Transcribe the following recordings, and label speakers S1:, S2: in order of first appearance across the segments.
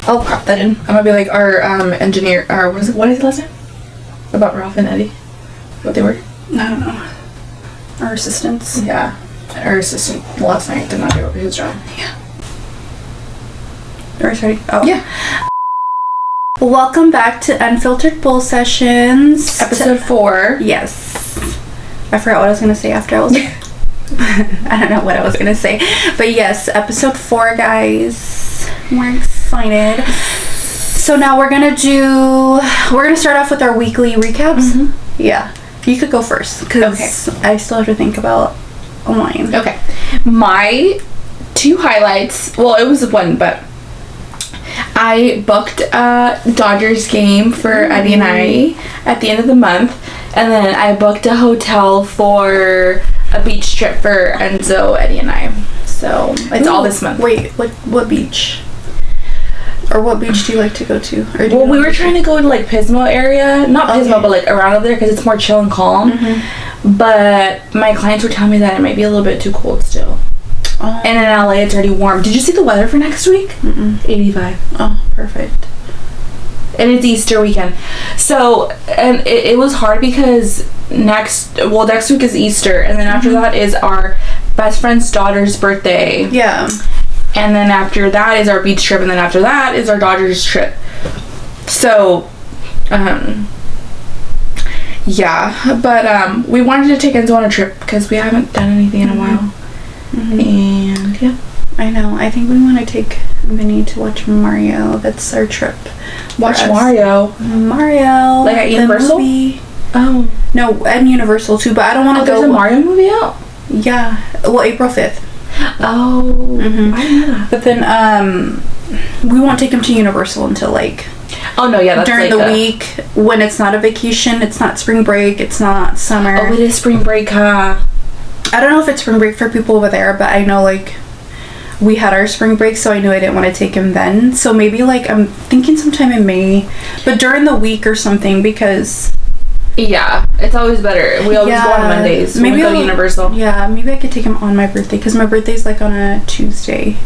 S1: I'll crop that in. I'm gonna be like our engineer, or what is his last name? About Ralph and Eddie. What they were?
S2: I don't know. Our assistants.
S1: Yeah. Our assistant last night did not do his job.
S2: Yeah. Are we starting? Oh.
S1: Yeah.
S2: Welcome back to Unfiltered Bull Sessions.
S1: Episode 4.
S2: Yes. I forgot what I was going to say after I was... I don't know what I was going to say. But yes, episode 4, guys. We're excited. So now we're going to start off with our weekly recaps. Mm-hmm. Yeah. You could go first, because I still have to think about mine.
S1: Okay. My 2 highlights, well, it was one, but I booked a Dodgers game for Eddie and I at the end of the month, and then I booked a hotel for a beach trip for Enzo, Eddie, and I. So it's all this month.
S2: Wait, what beach? Or what beach do you like to go to? Or
S1: well, we were trying to go to like Pismo area, not Pismo, but like around over there because it's more chill and calm. Mm-hmm. But my clients were telling me that it might be a little bit too cold still. Oh. And in LA, it's already warm. Did you see the weather for next week? 85.
S2: Oh, perfect.
S1: And it's Easter weekend. So, and it was hard because next week is Easter, and then after that is our best friend's daughter's birthday.
S2: Yeah.
S1: And then after that is our beach trip, and then after that is our Dodgers trip. So, yeah. But we wanted to take Enzo on a trip because we haven't done anything in a while. Mm-hmm. And yeah,
S2: I know. I think we want to take Vinny to watch Mario. That's our trip.
S1: Watch Mario.
S2: Like
S1: at Universal?
S2: Movie.
S1: Oh.
S2: No, at Universal too, but I don't want to go.
S1: There's a Mario movie out?
S2: Yeah. Well, April 5th.
S1: Oh. Mm-hmm. I know that.
S2: But then, we won't take him to Universal until like...
S1: Oh, no, yeah, that's
S2: during the week when it's not a vacation, it's not spring break, it's not summer.
S1: Oh, it is spring break, huh?
S2: I don't know if it's spring break for people over there, but I know, like, we had our spring break, so I knew I didn't want to take him then. So maybe, like, I'm thinking sometime in May, but during the week or something, because...
S1: Yeah, it's always better. We always go on Mondays when we go to Universal.
S2: Yeah, maybe I could take him on my birthday, because my birthday's, like, on a Tuesday.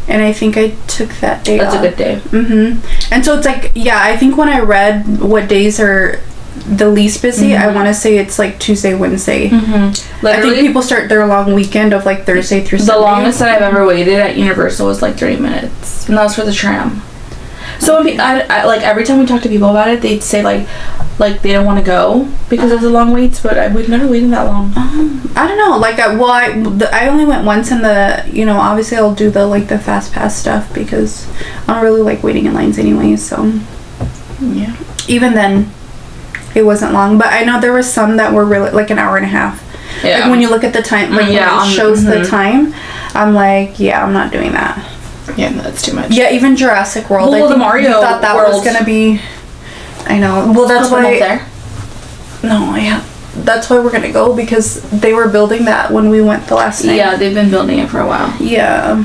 S2: And I think I took that day off.
S1: That's a good day.
S2: Mm-hmm. And so it's, like, yeah, I think when I read what days are... the least busy, I want to say it's like Tuesday, Wednesday.
S1: Mm-hmm.
S2: I think people start their long weekend of like Thursday through Sunday.
S1: The longest that I've ever waited at Universal was like 30 minutes, and that was for the tram. So I like every time we talk to people about it, they'd say like they don't want to go because of the long waits, but we've never waited that long.
S2: I don't know. Like I only went once in the obviously I'll do the fast pass stuff because I don't really like waiting in lines anyway. So
S1: yeah,
S2: even then. It wasn't long, but I know there was some that were really like an hour and a half. Yeah. Like when you look at the time, like when it shows the time, I'm like, yeah, I'm not doing that.
S1: Yeah, no, that's too much.
S2: Yeah, even Jurassic World.
S1: Well, the Mario
S2: thought that was gonna be. I know.
S1: Well, that's why up there.
S2: No, yeah, that's why we're gonna go because they were building that when we went the last night.
S1: Yeah, they've been building it for a while.
S2: Yeah,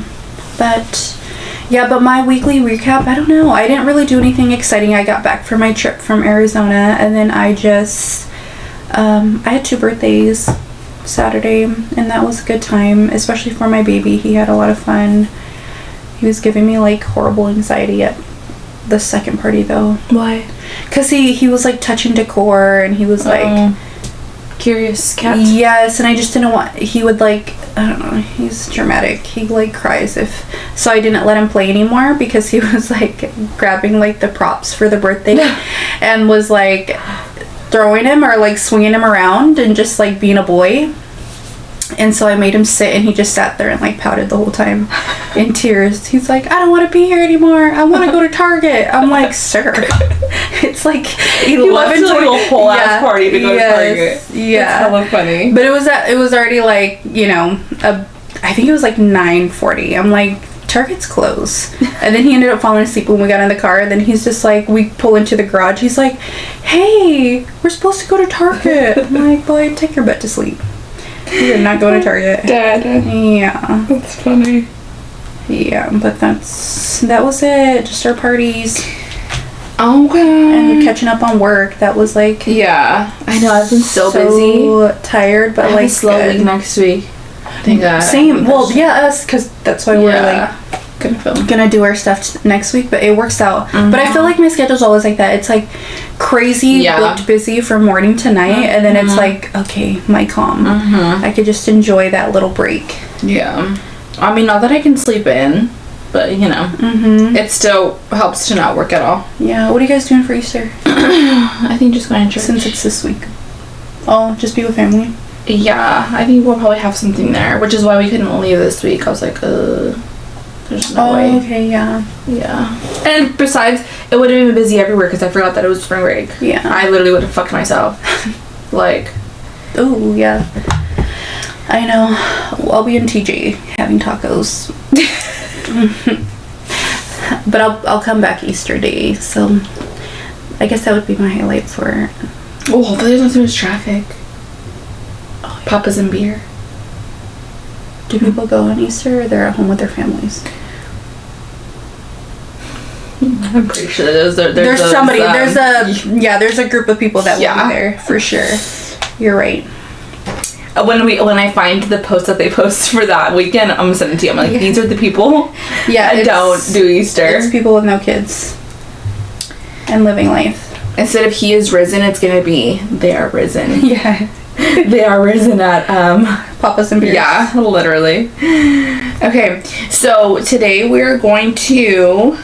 S2: but. Yeah, but my weekly recap, I don't know. I didn't really do anything exciting. I got back from my trip from Arizona, and then I just, I had 2 birthdays Saturday, and that was a good time, especially for my baby. He had a lot of fun. He was giving me, like, horrible anxiety at the second party, though.
S1: Why?
S2: Because he was, like, touching decor, and he was, like...
S1: Curious cat?
S2: Yes, and I just didn't want... He would, like... I don't know. He's dramatic. He, like, cries if... So I didn't let him play anymore because he was, like, grabbing, like, the props for the birthday and was, like, throwing him or, like, swinging him around and just, like, being a boy. And so I made him sit, and he just sat there and, like, pouted the whole time in tears. He's like, I don't want to be here anymore. I want to go to Target. I'm like, sir. It's like 11.
S1: He left a whole ass party to go to Target.
S2: Yeah.
S1: That's hella funny.
S2: But it was already, like, I think it was, like, 9:40. I'm like, Target's closed. And then he ended up falling asleep when we got in the car. And then he's just like, we pull into the garage. He's like, hey, we're supposed to go to Target. I'm like, boy, take your butt to sleep. You're not going to Target.
S1: Dad.
S2: Yeah.
S1: That's funny.
S2: Yeah, but that was it. Just our parties.
S1: Okay.
S2: And catching up on work. That was like...
S1: Yeah. I know, I've been so busy.
S2: Tired, but
S1: I have a slow week next week. Thank God.
S2: Same. Well, yeah, us, because that's why we're like gonna do our stuff next week, but it works out. But I feel like my schedule's always like that. It's like crazy booked busy from morning to night, and then it's like, okay, my calm. I could just enjoy that little break.
S1: Yeah. I mean, not that I can sleep in, but you know, it still helps to not work at all.
S2: Yeah. What are you guys doing for Easter?
S1: I think just going to church.
S2: Since it's this week. Oh, just be with family?
S1: Yeah, I think we'll probably have something there, which is why we couldn't leave this week. I was like, there's no way.
S2: Okay, yeah.
S1: Yeah. And besides, it would have been busy everywhere because I forgot that it was spring break.
S2: Yeah.
S1: I literally would have fucked myself. Like.
S2: Oh, yeah. I know. I'll be in TJ having tacos. But I'll come back Easter Day, so I guess that would be my highlight for...
S1: Oh, hopefully there's not too much traffic. Oh, yeah. Papa's and beer.
S2: Do people go on Easter, or they're at home with their families?
S1: I'm pretty sure there's
S2: somebody. There's a group of people that will be there for sure. You're right.
S1: When I find the post that they post for that weekend, I'm gonna send it to you. I'm like, these are the people.
S2: Yeah,
S1: that don't do Easter.
S2: It's people with no kids and living life.
S1: Instead of he is risen, it's gonna be they are risen.
S2: Yeah.
S1: They are risen at
S2: Papa's and Beers.
S1: Yeah, literally. Okay, so today we're going to...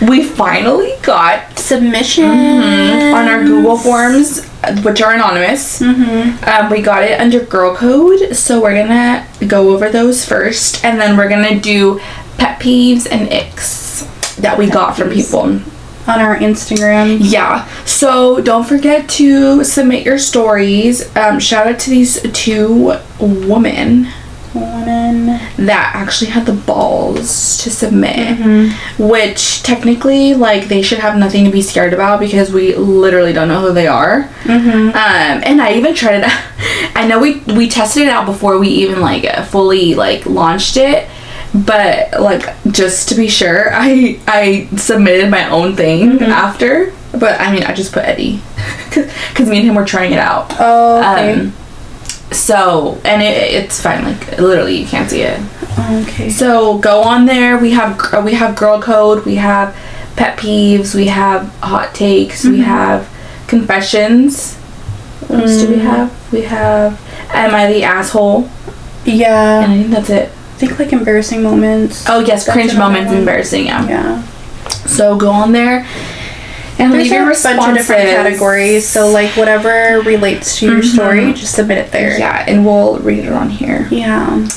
S1: We finally got
S2: submissions
S1: on our Google Forms, which are anonymous. We got it under girl code, so we're gonna go over those first, and then we're gonna do pet peeves and icks that we got from people
S2: on our Instagram.
S1: Yeah, so don't forget to submit your stories. Shout out to these two women that actually had the balls to submit, which technically, like, they should have nothing to be scared about because we literally don't know who they are. And I even tried it. I know we tested it out before we even like fully like launched it, but like just to be sure, I submitted my own thing after. But I mean, I just put Eddie because me and him were trying it out.
S2: Oh, okay.
S1: So, and it's fine, like literally you can't see it.
S2: Okay.
S1: So go on there. We have girl code, we have pet peeves, we have hot takes, we have confessions. What else do we have? We have am I the asshole?
S2: Yeah.
S1: And I think that's it.
S2: I think like embarrassing moments.
S1: Oh yes, cringe moments, embarrassing. Yeah. So go on there. And
S2: there's
S1: leave your
S2: a bunch of different categories, so like whatever relates to your story, just submit it there.
S1: Yeah, and we'll read it on here.
S2: Yeah.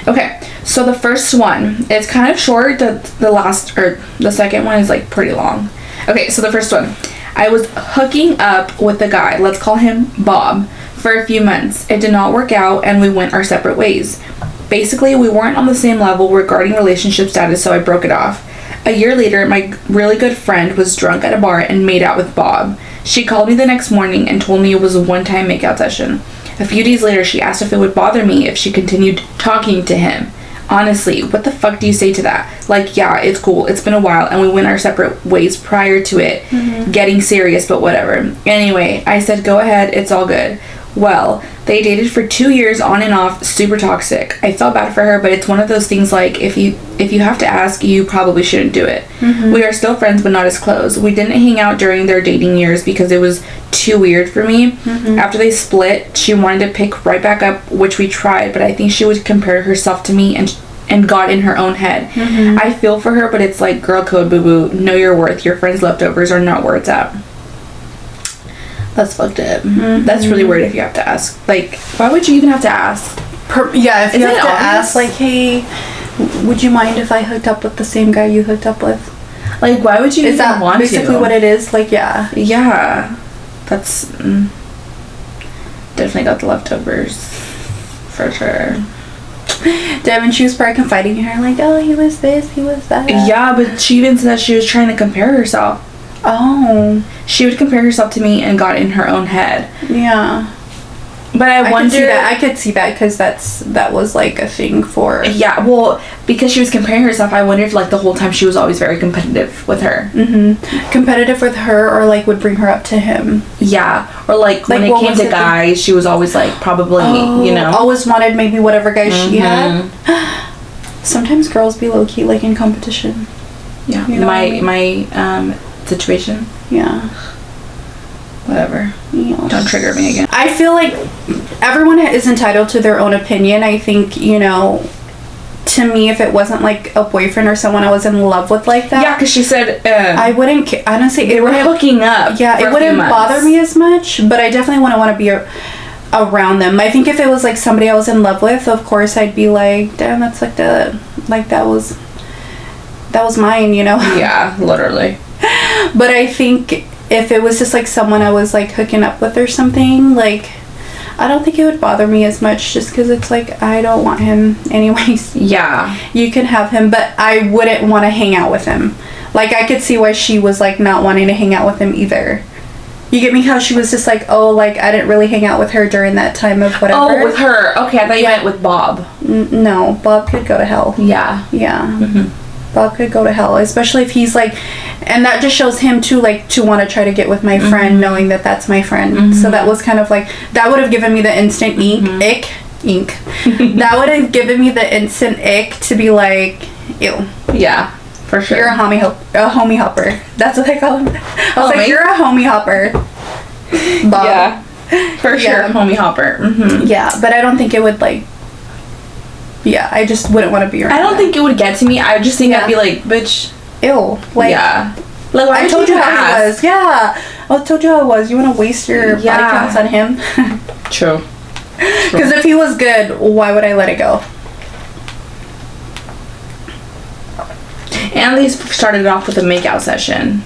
S1: Okay, so the first one, it's kind of short. The second one is like pretty long. Okay, so the first one, I was hooking up with a guy, let's call him Bob, for a few months. It did not work out, and we went our separate ways. Basically, we weren't on the same level regarding relationship status, so I broke it off. A year later, my really good friend was drunk at a bar and made out with Bob. She called me the next morning and told me it was a one-time makeout session. A few days later, she asked if it would bother me if she continued talking to him. Honestly, what the fuck do you say to that? Like, yeah, it's cool. It's been a while, and we went our separate ways prior to it getting serious, but whatever. Anyway, I said, go ahead. It's all good. Well, they dated for 2 years on and off, super toxic. I felt bad for her, but it's one of those things like, if you have to ask, you probably shouldn't do it. We are still friends, but not as close. We didn't hang out during their dating years because it was too weird for me. After they split, she wanted to pick right back up, which we tried, but I think she would compare herself to me and got in her own head. I feel for her, but it's like girl code, boo-boo. Know your worth. Your friends' leftovers are not where it's at. That's fucked up. That's really weird if you have to ask. Like, why would you even have to ask?
S2: If you have to ask, like, hey, would you mind if I hooked up with the same guy you hooked up with?
S1: Like, why would you even want to?
S2: Is that basically what it is? Like, yeah.
S1: Yeah. That's... definitely got the leftovers. For sure.
S2: Devin, she was probably confiding in her, like, oh, he was this, he was that.
S1: Yeah, but she even said that she was trying to compare herself.
S2: Oh.
S1: She would compare herself to me and got in her own head.
S2: Yeah.
S1: But I wonder...
S2: I could see that because that was like a thing for...
S1: Yeah, well, because she was comparing herself, I wonder if like the whole time she was always very competitive with her.
S2: Competitive with her, or like would bring her up to him.
S1: Yeah, or like when it came to guys, she was always like probably, you know...
S2: Always wanted maybe whatever guy she had. Sometimes girls be low-key, like, in competition.
S1: Yeah.
S2: You know what I mean?
S1: My situation.
S2: Yeah.
S1: Whatever.
S2: Yeah.
S1: Don't trigger me again.
S2: I feel like everyone is entitled to their own opinion. I think, you know, to me, if it wasn't like a boyfriend or someone I was in love with like that.
S1: Yeah, because she said...
S2: I wouldn't... honestly,
S1: they were hooking up.
S2: Yeah, it wouldn't bother me as much, but I definitely wouldn't want to be around them. I think if it was like somebody I was in love with, of course I'd be like, damn, that's like that was mine, you know?
S1: Yeah, literally.
S2: But I think if it was just like someone I was like hooking up with or something, like, I don't think it would bother me as much, just because it's like, I don't want him anyways.
S1: Yeah.
S2: You can have him, but I wouldn't want to hang out with him. Like, I could see why she was like not wanting to hang out with him either. You get me? How she was just like, oh, like, I didn't really hang out with her during that time of whatever.
S1: Oh, with her. Okay, I thought you meant with Bob.
S2: No, Bob could go to hell.
S1: Yeah.
S2: Yeah.
S1: Mm-hmm.
S2: Bob could go to hell, especially if he's like, and that just shows him too, like, to want to try to get with my friend, knowing that that's my friend. So that was kind of like, that would have given me the instant ick. That would have given me the instant ick to be like, ew.
S1: Yeah, for sure.
S2: You're a homie hopper. That's what they call him. I was like, you're a homie hopper, Bob.
S1: Yeah, for sure, homie hopper. Mm-hmm.
S2: Yeah, but I don't think it would like. Yeah, I just wouldn't want to be around.
S1: I don't think it would get to me. I just think I'd be like, bitch.
S2: Ew. Like,
S1: yeah. Like, why
S2: I told you how he was. Yeah. I told you how it was. You want to waste your body counts on him?
S1: True.
S2: Because if he was good, why would I let it go?
S1: And they started off with a makeout session.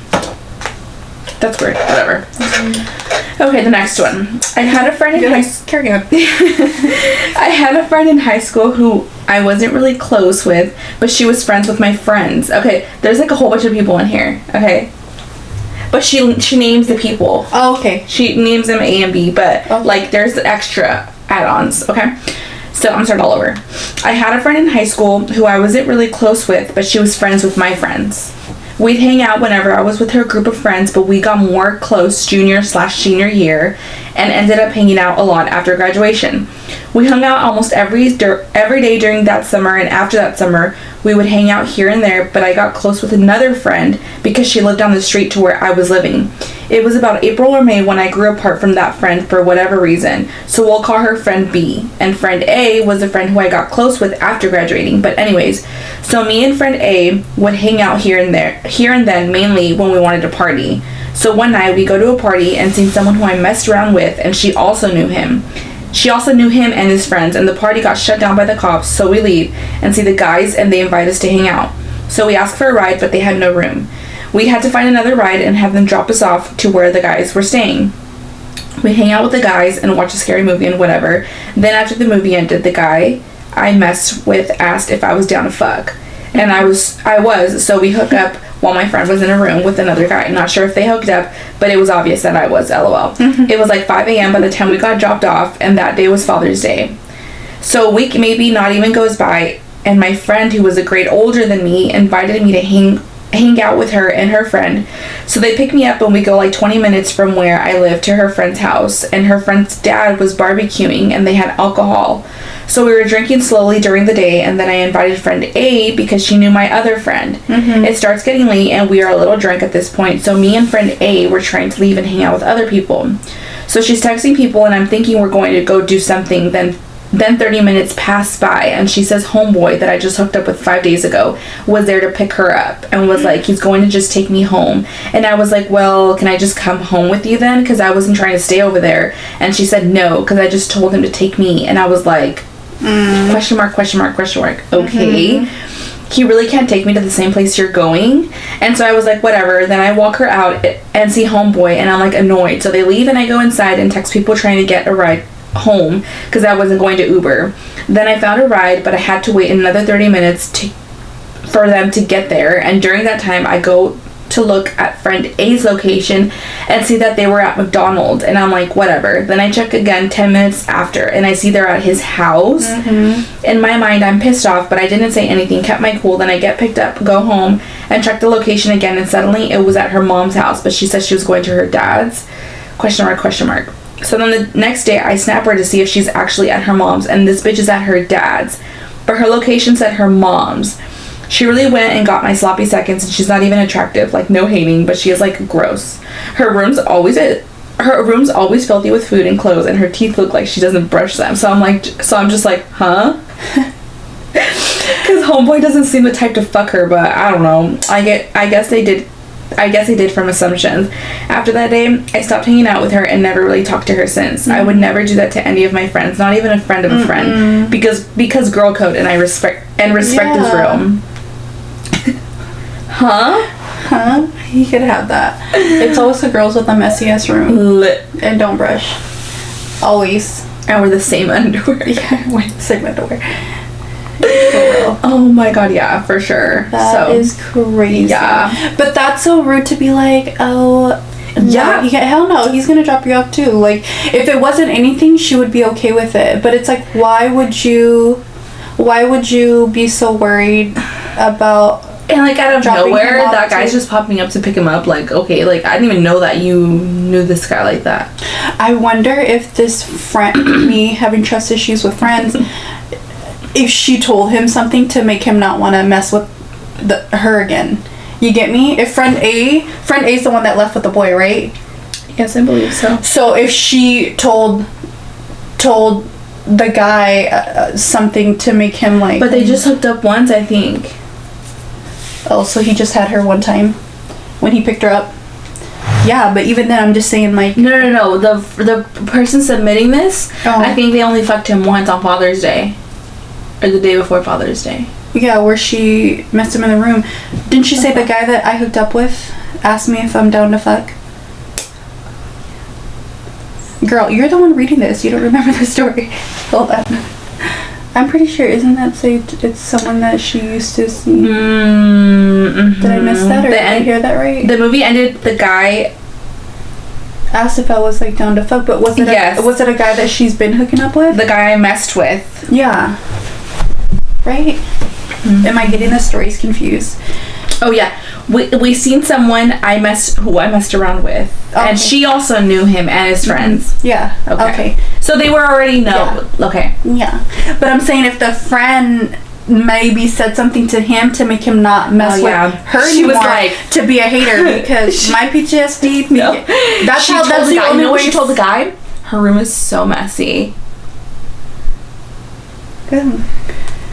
S1: That's weird. Whatever. Okay, the next one. I had a friend in
S2: Carry on.
S1: I had a friend in high school who I wasn't really close with, but she was friends with my friends. Okay, there's like a whole bunch of people in here. Okay, but she names the people.
S2: Oh, okay.
S1: She names them A and B, but like there's extra add-ons. Okay, so I'm gonna start all over. I had a friend in high school who I wasn't really close with, but she was friends with my friends. We'd hang out whenever I was with her group of friends, but we got more close junior/senior year and ended up hanging out a lot after graduation. We hung out almost every day during that summer, and after that summer, we would hang out here and there, but I got close with another friend because she lived down the street to where I was living. It was about April or May when I grew apart from that friend for whatever reason, so we'll call her friend B, and friend A was the friend who I got close with after graduating. But anyways, so me and friend A would hang out here and then, mainly when we wanted to party. So one night we go to a party and seen someone who I messed around with, and she also knew him. She also knew him and his friends, and the party got shut down by the cops, so we leave and see the guys, and they invite us to hang out. So we asked for a ride, but they had no room. We had to find another ride and have them drop us off to where the guys were staying. We hang out with the guys and watch a scary movie and whatever. Then after the movie ended, the guy I messed with asked if I was down to fuck. And I was, so we hook up while my friend was in a room with another guy. Not sure if they hooked up, but it was obvious that I was, LOL. It was like 5 a.m. by the time we got dropped off, and that day was Father's Day. So a week, maybe not even, goes by, and my friend, who was a grade older than me, invited me to hang out with her and her friend. So they pick me up and we go like 20 minutes from where I live to her friend's house, and her friend's dad was barbecuing and they had alcohol. So we were drinking slowly during the day, and then I invited friend A because she knew my other friend. It starts getting late and we are a little drunk at this point, so me and friend A were trying to leave and hang out with other people. So she's texting people and I'm thinking we're going to go do something. Then 30 minutes pass by and she says homeboy that I just hooked up with 5 days ago was there to pick her up and was like, he's going to just take me home. And I was like, well, can I just come home with you then? Because I wasn't trying to stay over there. And she said no, because I just told him to take me. And I was like, question mark. Okay. He really can't take me to the same place you're going. And so I was like, whatever. Then I walk her out and see homeboy and I'm like annoyed. So they leave and I go inside and text people trying to get a ride home because I wasn't going to Uber. Then I found a ride, but I had to wait another 30 minutes for them to get there. And during that time, I go to look at friend A's location and see that they were at McDonald's, and I'm like, whatever. Then I check again 10 minutes after and I see they're at his house. In my mind, I'm pissed off, but I didn't say anything, kept my cool. Then I get picked up, go home, and check the location again, and suddenly it was at her mom's house, but she said she was going to her dad's. Question mark. So then the next day I snap her to see if she's actually at her mom's, and this bitch is at her dad's. but her location said her mom's. She really went and got my sloppy seconds, and she's not even attractive. Like, no hating, but she is, like, gross. Her room's always filthy with food and clothes, and her teeth look like she doesn't brush them. So I'm just like, huh? Because homeboy doesn't seem the type to fuck her, but I don't know. I guess they did from assumptions. After that day, I stopped hanging out with her and never really talked to her since. I would never do that to any of my friends, not even a friend of a friend, because girl code, and I respect is real.
S2: Huh? He could have that. It's always the girls with the messy ass room. And don't brush. Always.
S1: And wear the same underwear.
S2: Yeah, wear the same underwear.
S1: Oh my god, yeah, for sure.
S2: That is crazy.
S1: Yeah.
S2: But that's so rude to be like, oh,
S1: yeah.
S2: Hell no, he's gonna drop you off too. Like, if it wasn't anything, she would be okay with it. But it's like, why would you be so worried about...
S1: And, like, out of nowhere, that guy's just popping up to pick him up. Like, okay, like, I didn't even know that you knew this guy like that.
S2: I wonder if this friend, me having trust issues with friends, if she told him something to make him not want to mess with her again. You get me? If friend A's the one that left with the boy, right?
S1: Yes, I believe so.
S2: So if she told the guy something to make him like...
S1: But they just hooked up once, I think.
S2: Oh, so he just had her one time when he picked her up? Yeah, but even then I'm just saying, like...
S1: No. The person submitting this, I think they only fucked him once on Father's Day. Or the day before Father's Day.
S2: Yeah, where she messed him in the room. Didn't she say the guy that I hooked up with asked me if I'm down to fuck? Girl, you're the one reading this. You don't remember the story. Hold on. I'm pretty sure, isn't that say it's someone that she used to see? Mm-hmm. Did I miss that, or did I hear that right?
S1: The movie ended, the guy
S2: asked if I was, like, down to fuck, but was it a guy that she's been hooking up with?
S1: The guy I messed with.
S2: Yeah. Right? Mm-hmm. Am I getting the stories confused?
S1: Oh yeah, we seen someone who I messed around with, and she also knew him and his friends.
S2: Mm-hmm. Yeah. Okay.
S1: So they were already know. Yeah. Okay.
S2: Yeah, but I'm saying if the friend maybe said something to him to make him not mess with her anymore, she was like to be a hater because my PTSD.
S1: No.
S2: That's the only way.
S1: She told the guy her room is so messy.
S2: Good.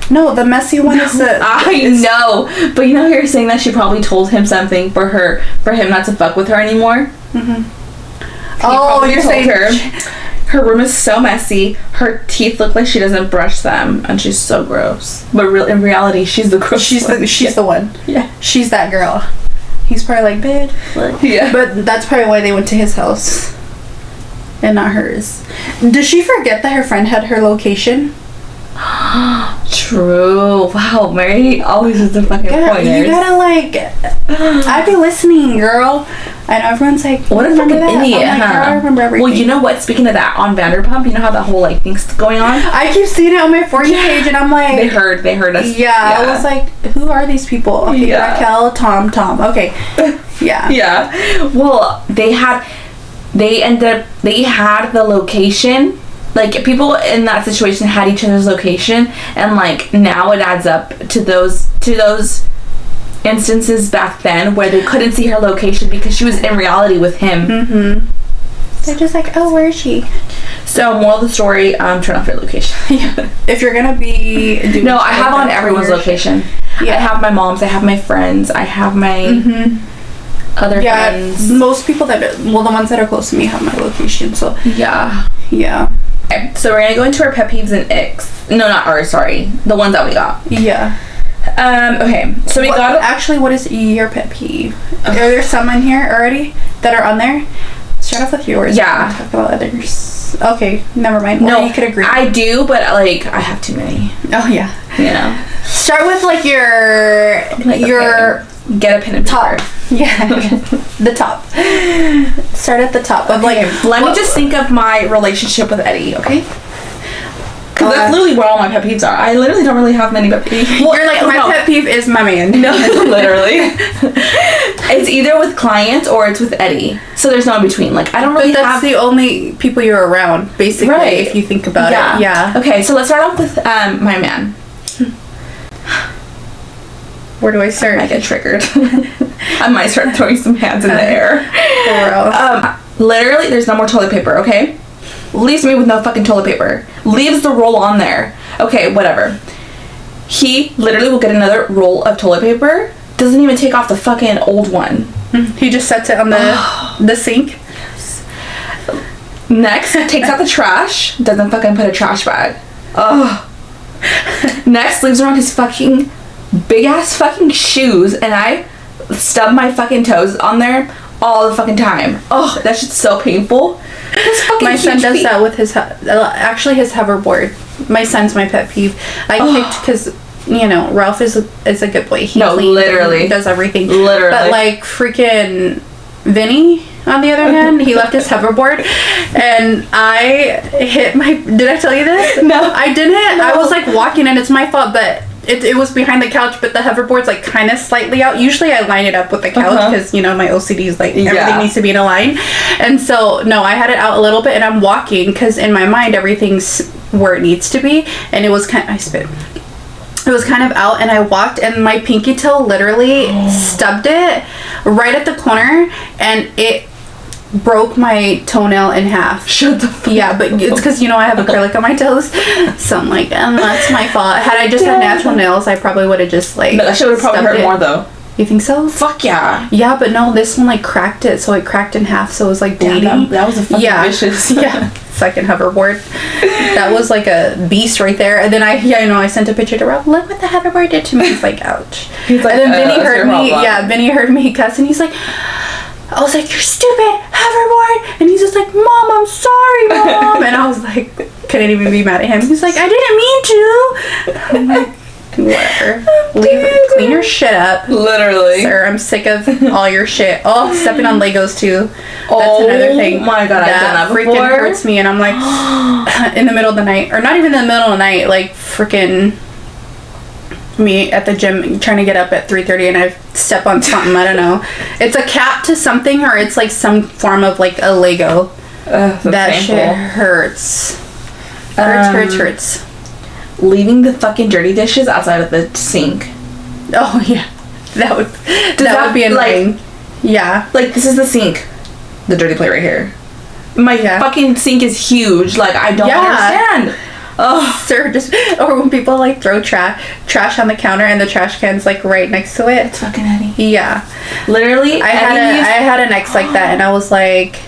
S2: No, the messy one is the...
S1: I know. But you know how you're saying that she probably told him something for him not to fuck with her anymore? Mm-hmm. Oh, you're saying her room is so messy, her teeth look like she doesn't brush them, and she's so gross. But in reality, she's the gross one.
S2: She's the one.
S1: Yeah.
S2: She's that girl. He's probably like, bitch.
S1: Yeah.
S2: But that's probably why they went to his house. And not hers. Does she forget that her friend had her location?
S1: True. Wow, Mary always is the fucking pointers.
S2: You gotta, like... I'd be listening, girl. I know everyone's like...
S1: What a fucking idiot,
S2: I'm like, I remember everything.
S1: Well, you know what? Speaking of that, on Vanderpump, you know how that whole, like, thing's going on?
S2: I keep seeing it on my For You page, and I'm like...
S1: They heard us.
S2: Yeah, I was like, who are these people? Okay, Raquel, Tom. Okay. Yeah.
S1: Yeah. Well, they had the location... Like, people in that situation had each other's location, and, like, now it adds up to those instances back then where they couldn't see her location because she was in reality with him.
S2: Mm-hmm. They're just like, oh, where is she?
S1: So, moral of the story, turn off your location.
S2: Yeah. If you're gonna be...
S1: No, I have on everyone's location. Yeah. I have my mom's, I have my friends, I have my other friends.
S2: Most people the ones that are close to me have my location, so...
S1: Yeah.
S2: Yeah.
S1: Okay, so we're gonna go into our pet peeves and icks. No, not ours, sorry. The ones that we got.
S2: Yeah.
S1: Okay, so we got...
S2: Actually, what is your pet peeve? Are there some in here already that are on there? Start off with yours.
S1: Yeah.
S2: Talk about others. Okay, never mind.
S1: No,
S2: you could agree.
S1: I do, but, like, I have too many.
S2: Oh, yeah.
S1: You know?
S2: Start with, like, your...
S1: Okay. Get a pen and
S2: top. Yeah. The top. Start at the top. Of
S1: okay, let me just think of my relationship with Eddie, okay? Because that's literally where all my pet peeves are. I literally don't really have many pet peeves.
S2: Well, you're like, my pet peeve is my man.
S1: No, literally. It's either with clients or it's with Eddie. So there's no in between. Like, I don't really have...
S2: That's the only people you're around, basically, if you think about it. Yeah.
S1: Okay, so let's start off with my man.
S2: Where do I start?
S1: I get triggered. I might start throwing some hands in the air. Literally, there's no more toilet paper, okay? Leaves me with no fucking toilet paper. Leaves the roll on there. Okay, whatever. He literally will get another roll of toilet paper. Doesn't even take off the fucking old one.
S2: He just sets it on the sink.
S1: Next, takes out the trash. Doesn't fucking put a trash bag. Ugh. Next, leaves around his fucking big ass fucking shoes, and I stub my fucking toes on there all the fucking time. Oh, that shit's so painful.
S2: My son does that with his actually his hoverboard. My son's my pet peeve. I picked because Ralph is a good boy. He
S1: literally
S2: does everything.
S1: Literally,
S2: but like freaking Vinny, on the other hand, he left his hoverboard, and I hit my. Did I tell you this?
S1: No,
S2: I didn't. No. I was like walking, and it's my fault, but. It was behind the couch, but the hoverboard's like kind of slightly out. Usually I line it up with the couch because, my OCD is like everything needs to be in a line. And so, no, I had it out a little bit, and I'm walking because in my mind everything's where it needs to be. And it was I spit. It was kind of out, and I walked, and my pinky toe literally stubbed it right at the corner, and it broke my toenail in half.
S1: Shut the fuck
S2: Yeah, but it's because I have acrylic on my toes, so I'm like, that's my fault. Had I just had natural nails, I probably would have just like.
S1: No, that shit would have probably hurt more though.
S2: You think so?
S1: Fuck yeah.
S2: Yeah, but no, this one like cracked it, so it cracked in half, so it was like bleeding.
S1: Damn, that was a fucking vicious.
S2: Yeah, fucking hoverboard. That was like a beast right there. And then I sent a picture to Rob. Look what the hoverboard did to me. He's like, ouch.
S1: He's like,
S2: and then Vinny heard me. Yeah, Vinny heard me cuss, and he's like. I was like, you're stupid, hoverboard. And he's just like, Mom, I'm sorry, Mom. And I was like, couldn't even be mad at him. He's like, I didn't mean to. I'm like, whatever. Clean your shit up.
S1: Literally.
S2: Sir, I'm sick of all your shit. Oh, stepping on Legos too. That's another thing.
S1: Oh my god, I've done that
S2: freaking
S1: before.
S2: Hurts me. And I'm like, in the middle of the night. Or not even in the middle of the night. Like, freaking... me at the gym trying to get up at 3:30 and I step on something. I don't know. It's a cap to something or it's like some form of like a Lego. That painful. Shit hurts. Hurts.
S1: Leaving the fucking dirty dishes outside of the sink.
S2: Oh yeah, that would be annoying. Like, yeah,
S1: like this is the sink, the dirty plate right here. My fucking sink is huge. Like I don't understand. Oh,
S2: sir, or when people like throw trash on the counter and the trash can's like right next to it.
S1: It's fucking heavy.
S2: Yeah,
S1: literally.
S2: I had an ex like that, and I was like,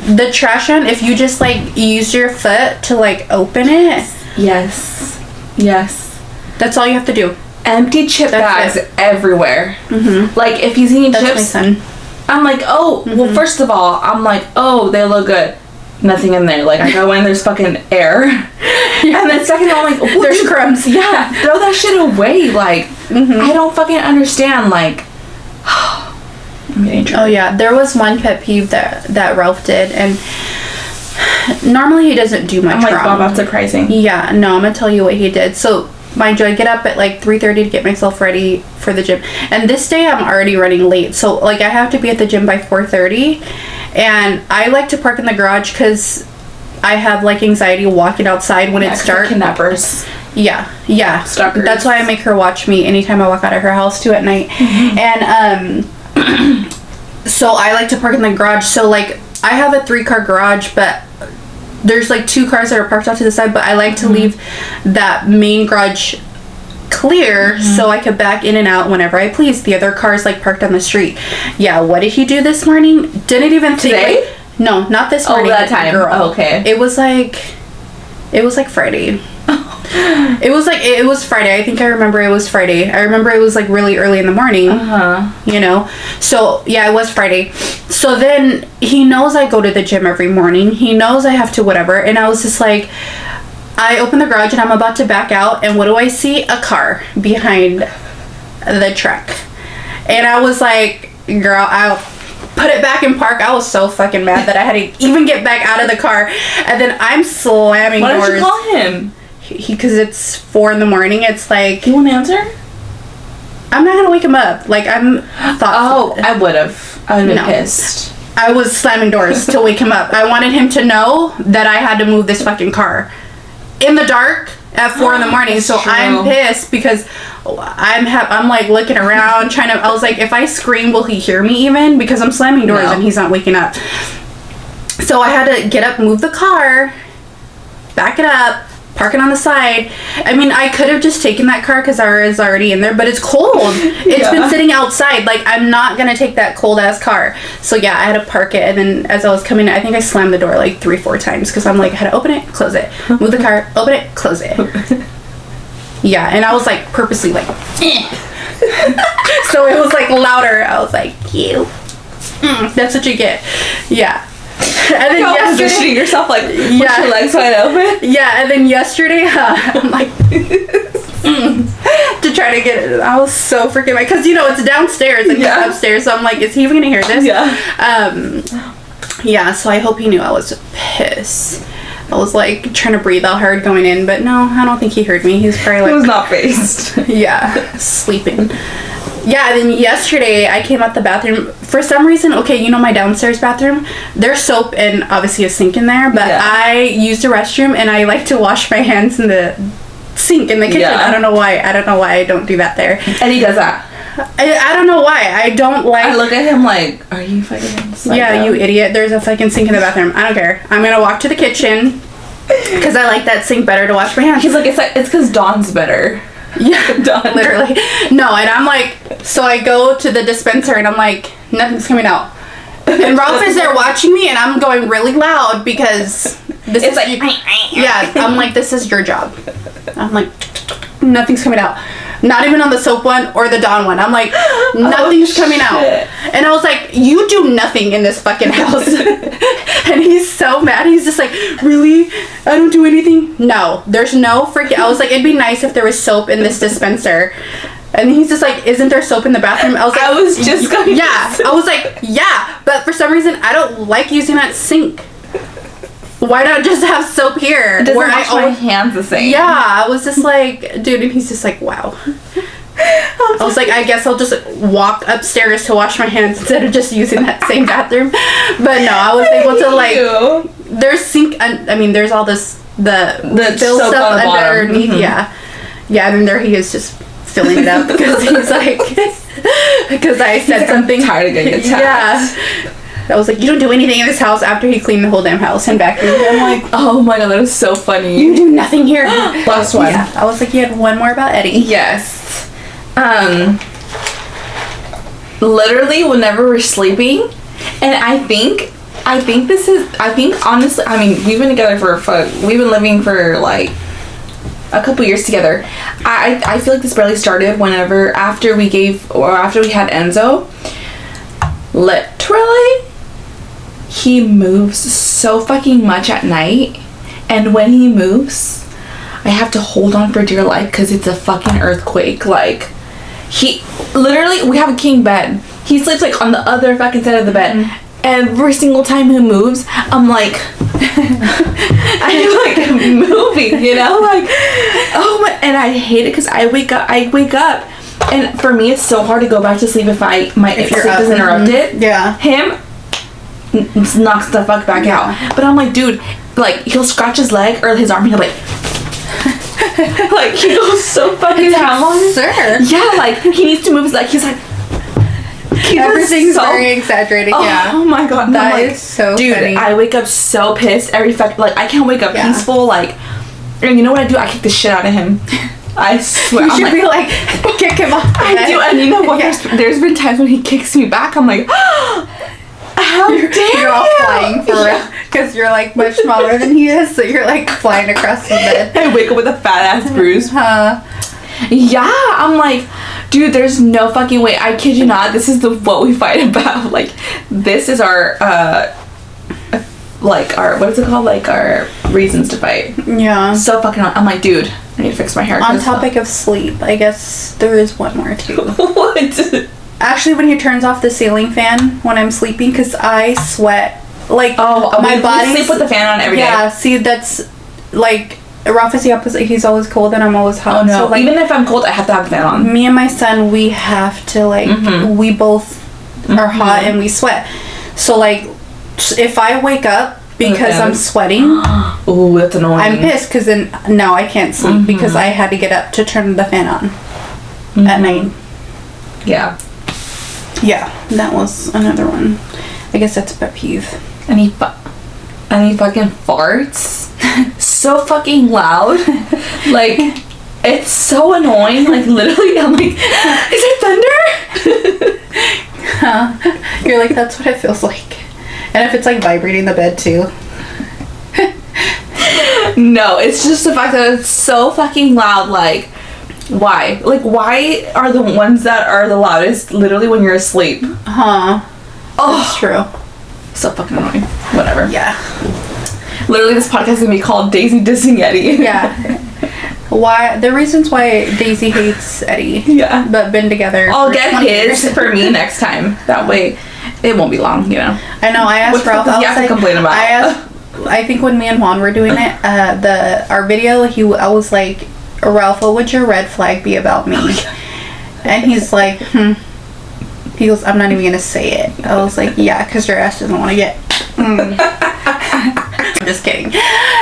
S2: the trash can. If you just like use your foot to like open it.
S1: Yes.
S2: That's all you have to do.
S1: Empty chip bags everywhere. Mm-hmm. Like if he's eating chips, my son. I'm like, well, first of all, I'm like, they look good. Nothing in there. Like I go in, there's fucking air, and then second of all, I'm like,
S2: there's crumbs.
S1: Yeah, throw that shit away. Like I don't fucking understand. Like I'm getting triggered.
S2: Oh yeah, there was one pet peeve that Ralph did, and normally he doesn't do much
S1: I'm like,
S2: wrong.
S1: Wow, that's surprising.
S2: Yeah, no, I'm gonna tell you what he did. So mind you, I get up at like 3:30 to get myself ready for the gym, and this day I'm already running late. So like I have to be at the gym by 4:30. And I like to park in the garage because I have like anxiety walking outside when it's dark.
S1: Kidnappers.
S2: Yeah.
S1: Stalkers.
S2: That's why I make her watch me anytime I walk out of her house too at night. Mm-hmm. And so I like to park in the garage. So like I have a 3-car garage, but there's like 2 cars that are parked out to the side. But I like to leave that main garage clear so I could back in and out whenever I please. The other car's like parked on the street. Yeah, what did he do this morning? Didn't even think.
S1: Today?
S2: No, not this morning.
S1: That time.
S2: Girl.
S1: Oh, okay.
S2: It was like Friday. It was Friday. I think I remember it was Friday. I remember it was like really early in the morning. So yeah, it was Friday. So then he knows I go to the gym every morning. He knows I have to whatever, and I was just like, I open the garage and I'm about to back out, and what do I see? A car behind the truck. And I was like, girl, I'll put it back in park. I was so fucking mad that I had to even get back out of the car. And then I'm slamming doors.
S1: Why did you call him?
S2: Because it's 4 a.m. It's like...
S1: He won't answer?
S2: I'm not going to wake him up. Like, I'm thoughtful.
S1: Oh, I would have. I would have been pissed.
S2: I was slamming doors to wake him up. I wanted him to know that I had to move this fucking car. in the dark at 4 in the morning. So
S1: true.
S2: I'm pissed because I'm like looking around trying to, I was like, if I scream, will he hear me even? Because I'm slamming doors and he's not waking up. So I had to get up, move the car, back it up, park it on the side. I mean, I could have just taken that car because I was already in there, but it's cold. It's been sitting outside. Like, I'm not going to take that cold ass car. So yeah, I had to park it. And then as I was coming in, I think I slammed the door like 3-4 times because I'm like, I had to open it, close it, move the car, open it, close it. Yeah, and I was like purposely like, eh. So it was like louder. I was like, you. That's what you get. Yeah. And then
S1: positioning yourself like with your legs wide open.
S2: Yeah, and then yesterday, I'm like to try to get it. I was so freaking mad because it's downstairs and he's upstairs. So I'm like, is he even gonna hear this? Yeah. So I hope he knew I was pissed. I was like trying to breathe out hard going in, but no, I don't think he heard me. He's probably like,
S1: he was not phased.
S2: Yeah, sleeping. Yeah, then yesterday I came out the bathroom. For some reason, okay, my downstairs bathroom, there's soap and obviously a sink in there, but I used the restroom and I like to wash my hands in the sink in the kitchen. I don't know why. I don't do that there.
S1: And he does that.
S2: I don't know why. I don't like...
S1: I look at him like, are you fucking psycho?
S2: Yeah, you idiot. There's a fucking sink in the bathroom. I don't care. I'm gonna walk to the kitchen because I like that sink better to wash my hands.
S1: He's like, it's because Dawn's better.
S2: Yeah, done. Literally. No, and I'm like, so I go to the dispenser and I'm like, nothing's coming out. And Ralph is there watching me and I'm going really loud because this is like, yeah, I'm like, this is your job. I'm like, nothing's coming out. Not even on the soap one or the Dawn one. I'm like, nothing's coming out. And I was like, you do nothing in this fucking house. And he's so mad. He's just like, really? I don't do anything? No, there's no freaking... I was like, it'd be nice if there was soap in this dispenser. And he's just like, isn't there soap in the bathroom? I was like...
S1: I was just going
S2: yeah. I was like, yeah. But for some reason, I don't like using that sink. Why not just have soap here?
S1: It doesn't wash my hands the same.
S2: Yeah, I was just like, dude, and he's just like, wow. I was like, I guess I'll just walk upstairs to wash my hands instead of just using that same bathroom. But no, I was able to like, there's sink, I mean, there's all this, the fill stuff underneath, yeah, and then there he is just filling it up because he's like, because I said like, something.
S1: I'm tired of getting attacked.
S2: Yeah. I was like, you don't do anything in this house after he cleaned the whole damn house and vacuumed. I'm like,
S1: oh my god, that was so funny.
S2: You do nothing here.
S1: Last one.
S2: Yeah, I was like, you had one more about Eddie.
S1: Yes. Literally, whenever we're sleeping, and I think honestly, I mean, we've been together we've been living for like a couple years together. I feel like this barely started after we had Enzo. Literally, he moves so fucking much at night, and when he moves, I have to hold on for dear life because it's a fucking earthquake. Like, we have a king bed. He sleeps like on the other fucking side of the bed. Every single time he moves, I'm like, I'm like moving, like, oh my, and I hate it because I wake up. And for me, it's so hard to go back to sleep if sleep is interrupted.
S2: Yeah.
S1: Him knocks the fuck back out. But I'm like, dude, like, he'll scratch his leg or his arm and he'll like he goes so fucking down.
S2: Sir.
S1: Yeah, like, he needs to move his leg. He's like,
S2: everything's very exaggerated. Yeah.
S1: Oh my god.
S2: That is so
S1: dude,
S2: funny.
S1: I wake up so pissed every like, I can't wake up peaceful. Like, and you know what I do? I kick the shit out of him. I swear.
S2: You should be like, kick him off.
S1: I do, and you know what? Yeah. There's been times when he kicks me back. I'm like, how dare
S2: you're all flying for real because you're like much smaller than he is, so you're like flying across the bed.
S1: I wake up with a fat ass bruise. Yeah, I'm like, dude, there's no fucking way. I kid you not. This is what we fight about. Like, this is our what is it called? Like, our reasons to fight.
S2: Yeah.
S1: So fucking. I'm like, dude, I need to fix my hair.
S2: On topic of sleep, I guess there is one more too.
S1: What?
S2: Actually, when he turns off the ceiling fan when I'm sleeping, because I sweat. Like, my body.
S1: Sleep with the fan on every day.
S2: Yeah, see, that's like, Ralph is the opposite. He's always cold and I'm always hot.
S1: Oh no.
S2: So, like,
S1: even if I'm cold, I have to have the fan on.
S2: Me and my son, we have to, like, we both are hot and we sweat. So, like, if I wake up because I'm sweating.
S1: Ooh, that's annoying.
S2: I'm pissed because then now I can't sleep because I had to get up to turn the fan on at night.
S1: Yeah.
S2: Yeah, that was another one. I guess that's a pet peeve.
S1: Any fucking farts. So fucking loud. Like, it's so annoying. Like, literally, I'm like, is it thunder?
S2: You're like, that's what it feels like. And if it's like vibrating the bed too.
S1: No, it's just the fact that it's so fucking loud. Like, why? Like, why are the ones that are the loudest literally when you're asleep?
S2: Oh, that's true.
S1: So fucking annoying. Whatever.
S2: Yeah.
S1: Literally, this podcast is gonna be called Daisy Dissing Eddie.
S2: Yeah. Why? The reasons why Daisy hates Eddie.
S1: Yeah.
S2: But been together.
S1: I'll get his for me next time. That way, it won't be long, you know.
S2: I know. I asked Ralph.
S1: What does he have to complain about?
S2: I think when me and Juan were doing it, our video, I was like, Ralph, what would your red flag be about me? And he's like, He goes, I'm not even gonna say it. I was like, yeah, because your ass doesn't want to get. I'm just kidding.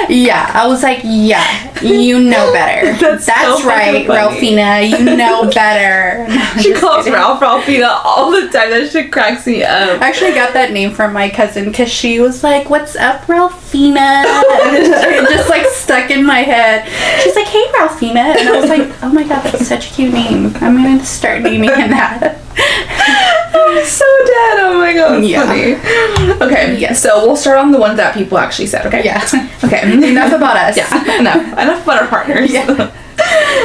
S2: Yeah, I was like, yeah, you know better. That's so right, Ralphina. You know better.
S1: She calls Ralph Ralphina all the time. That shit cracks me up.
S2: I actually got that name from my cousin because she was like, what's up, Ralphina? It just like stuck in my head. She's like, hey, Ralphina. And I was like, oh my god, that's such a cute name. I'm going to start naming him that.
S1: I'm so dead. Oh my god,
S2: yeah.
S1: Funny. Okay,
S2: yes.
S1: So we'll start on the ones that people actually said, okay?
S2: Yeah.
S1: Okay.
S2: Enough about us.
S1: Yeah, enough about our partners.
S2: Yeah.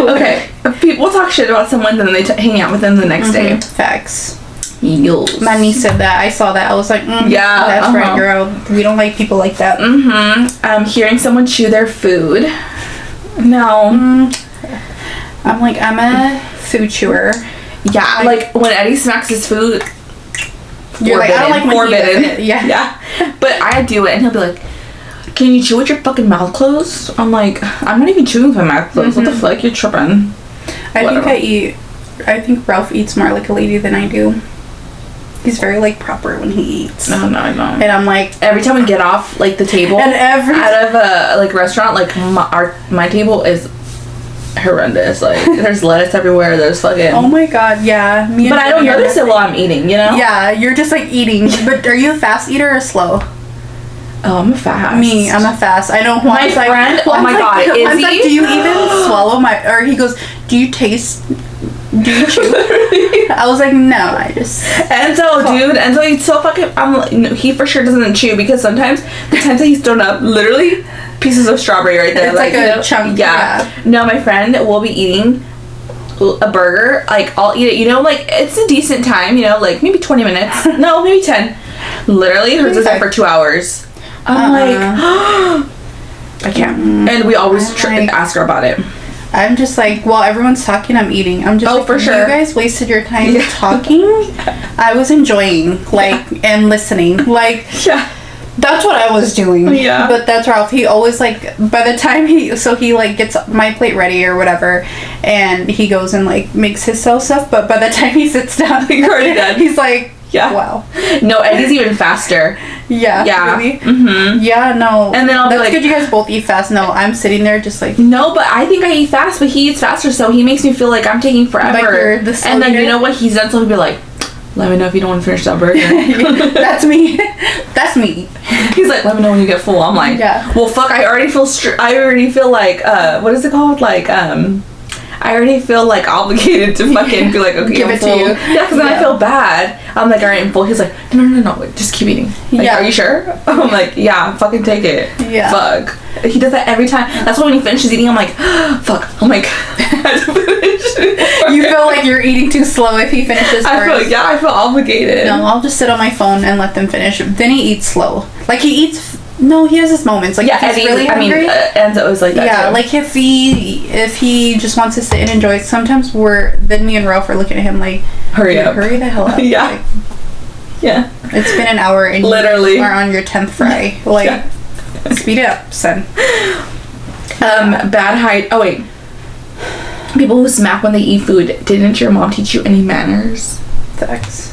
S1: Okay, people talk shit about someone, then they hang out with them the next day.
S2: Facts.
S1: Yulls.
S2: My niece said that. I saw that. I was like,
S1: yeah,
S2: that's right, girl. We don't like people like that.
S1: Hearing someone chew their food. No.
S2: I'm like, I'm a food chewer.
S1: Yeah, like when Eddie smacks his food.
S2: You're like, I don't like
S1: forbidden.
S2: Yeah.
S1: But I do it, and he'll be like, "Can you chew with your fucking mouth closed?" I'm like, I'm not even chewing with my mouth closed. What the fuck? You're tripping.
S2: I think Ralph eats more like a lady than I do. He's very like proper when he eats.
S1: No, I don't.
S2: And I'm like,
S1: every time we get off like the table
S2: and
S1: out of a like restaurant, like my table is horrendous. Like there's lettuce everywhere. There's fucking.
S2: Oh my god, yeah.
S1: But I don't notice it while I'm eating. You know.
S2: Yeah, you're just like eating. But are you a fast eater or slow?
S1: Oh, I'm a fast.
S2: Me, I'm a fast. I don't want
S1: my friend. Oh my god, is he?
S2: Like, do you even swallow my? Or he goes, do you taste? Do you chew? I was like, no, I just.
S1: Enzo he's so fucking. No, he for sure doesn't chew because sometimes the times that he's thrown up, literally pieces of strawberry right there.
S2: It's like a chunk. Yeah.
S1: No, my friend will be eating a burger. Like I'll eat it. You know, like it's a decent time. You know, like maybe 20 minutes. No, maybe 10. Literally, hers is there for 2 hours. I'm like, I can't. And we always ask her about it.
S2: I'm just like, while everyone's talking, I'm eating. I'm just like,
S1: for sure.
S2: You guys wasted your time talking. I was enjoying, like, and listening. Like, that's what I was doing.
S1: Yeah.
S2: But that's Ralph. He always, like, by the time he like, gets my plate ready or whatever, and he goes and, like, makes his stuff, but by the time he sits down,
S1: he's already done.
S2: He's like, wow.
S1: No, Eddie's even faster.
S2: Yeah.
S1: Really?
S2: Yeah, no.
S1: And then I'll be
S2: that's
S1: like,
S2: good you guys both eat fast. No, I'm sitting there just like.
S1: No, but I think I eat fast, but he eats faster, so he makes me feel like I'm taking forever.
S2: Like you're the slow
S1: and then
S2: eater?
S1: you know what he's done, so he'll be like, let me know if you don't want to finish that burger.
S2: That's me. That's me.
S1: He's like, let me know when you get full. I'm like, well, fuck, I already feel like, what is it called? Like, I already feel like obligated to fucking be like, okay,
S2: give it to you.
S1: Yeah, because then I feel bad. I'm like, all right, I'm full. He's like, no, just keep eating. Like, are you sure? I'm like, yeah, fucking take it.
S2: Yeah.
S1: Fuck. He does that every time. That's why when he finishes eating, I'm like, fuck. I'm like, I had to finish.
S2: You feel like you're eating too slow if he finishes first.
S1: I feel obligated.
S2: No, I'll just sit on my phone and let them finish. Then he eats slow. Like he eats. No, he has his moments. Like if he's really hungry.
S1: Enzo is like that.
S2: Yeah,
S1: too.
S2: like if he just wants to sit and enjoy it. Sometimes then me and Ralph are looking at him like,
S1: hurry up,
S2: hurry the hell up.
S1: Yeah.
S2: Like,
S1: yeah.
S2: It's been an hour and
S1: literally
S2: you are on your 10th fry. Like, speed it up, son.
S1: Bad height. Oh wait. People who smack when they eat food. Didn't your mom teach you any manners?
S2: Facts.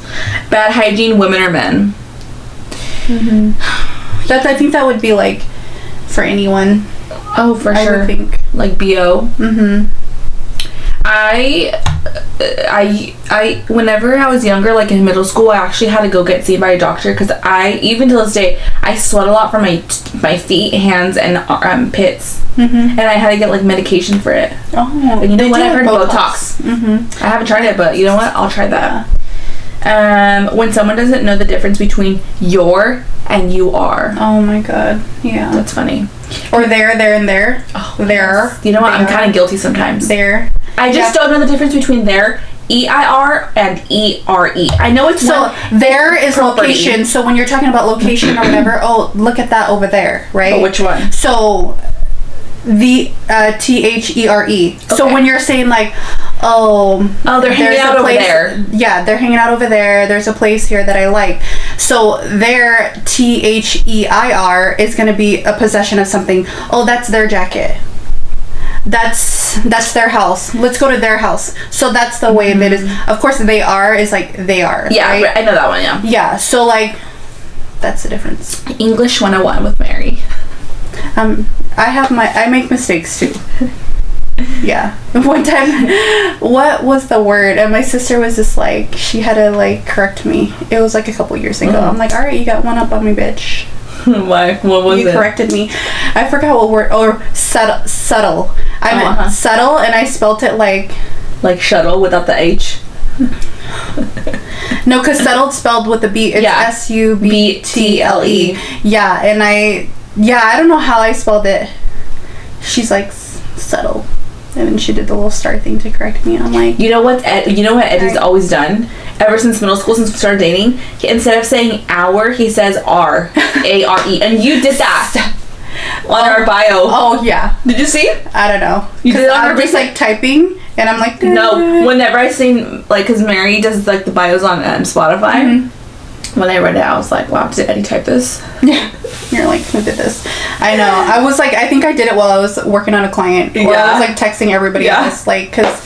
S1: Bad hygiene, women or men.
S2: I think that would be like for anyone.
S1: Oh, for
S2: I
S1: sure.
S2: would think.
S1: Like BO.
S2: Mm-hmm.
S1: I whenever I was younger, like in middle school, I actually had to go get seen by a doctor because even to this day, I sweat a lot from my feet, hands, and pits, and I had to get like medication for it.
S2: Oh,
S1: and you know what? I've heard
S2: Botox.
S1: Botox.
S2: Mm-hmm.
S1: I haven't tried it, but you know what? I'll try that. When someone doesn't know the difference between your and you are.
S2: Oh my god. Yeah.
S1: That's funny.
S2: Or there, and there.
S1: Oh,
S2: there.
S1: Yes. You know what? I'm kind of guilty sometimes.
S2: There.
S1: I just don't know the difference between there, EIR, and ERE. I know it's
S2: so there is
S1: property.
S2: location. So when you're talking about location or whatever, oh, look at that over there, right?
S1: Oh, which one?
S2: So the THERE. Okay. So when you're saying like,
S1: they're hanging out over there.
S2: Yeah, they're hanging out over there. There's a place here that I like. So their THEIR is going to be a possession of something. Oh, that's their jacket. That's their house. Let's go to their house. So that's the way that is. Of course, they are is like they are.
S1: Yeah,
S2: right?
S1: I know that one. Yeah.
S2: Yeah. So like, that's the difference.
S1: English 101 with Mary.
S2: I make mistakes too. Yeah. One time, what was the word? And my sister was just like, she had to like correct me. It was like a couple years ago. I'm like, all right, you got one up on me, bitch.
S1: Why? What was it?
S2: You corrected me. I forgot what word. Or subtle. I meant subtle, and I spelt it like
S1: shuttle without the H.
S2: No, because settled spelled with the B. It's SUBTLE. Yeah, and I don't know how I spelled it. She's like subtle, and then she did the little star thing to correct me. I'm like,
S1: you know what Eddie's always done ever since middle school, since we started dating. Instead of saying our, he says ARE, and you did that on our bio.
S2: Oh yeah.
S1: Did you see?
S2: I don't know.
S1: You did it on
S2: I'm just like typing, and I'm like,
S1: no. Whenever I sing, like, because Mary does like the bios on Spotify. Mm-hmm. When I read it, I was like, wow, did Eddie type this?
S2: Yeah. You're like, who did this? I know. I was like, I think I did it while I was working on a client. Or I was like texting everybody else. Like, because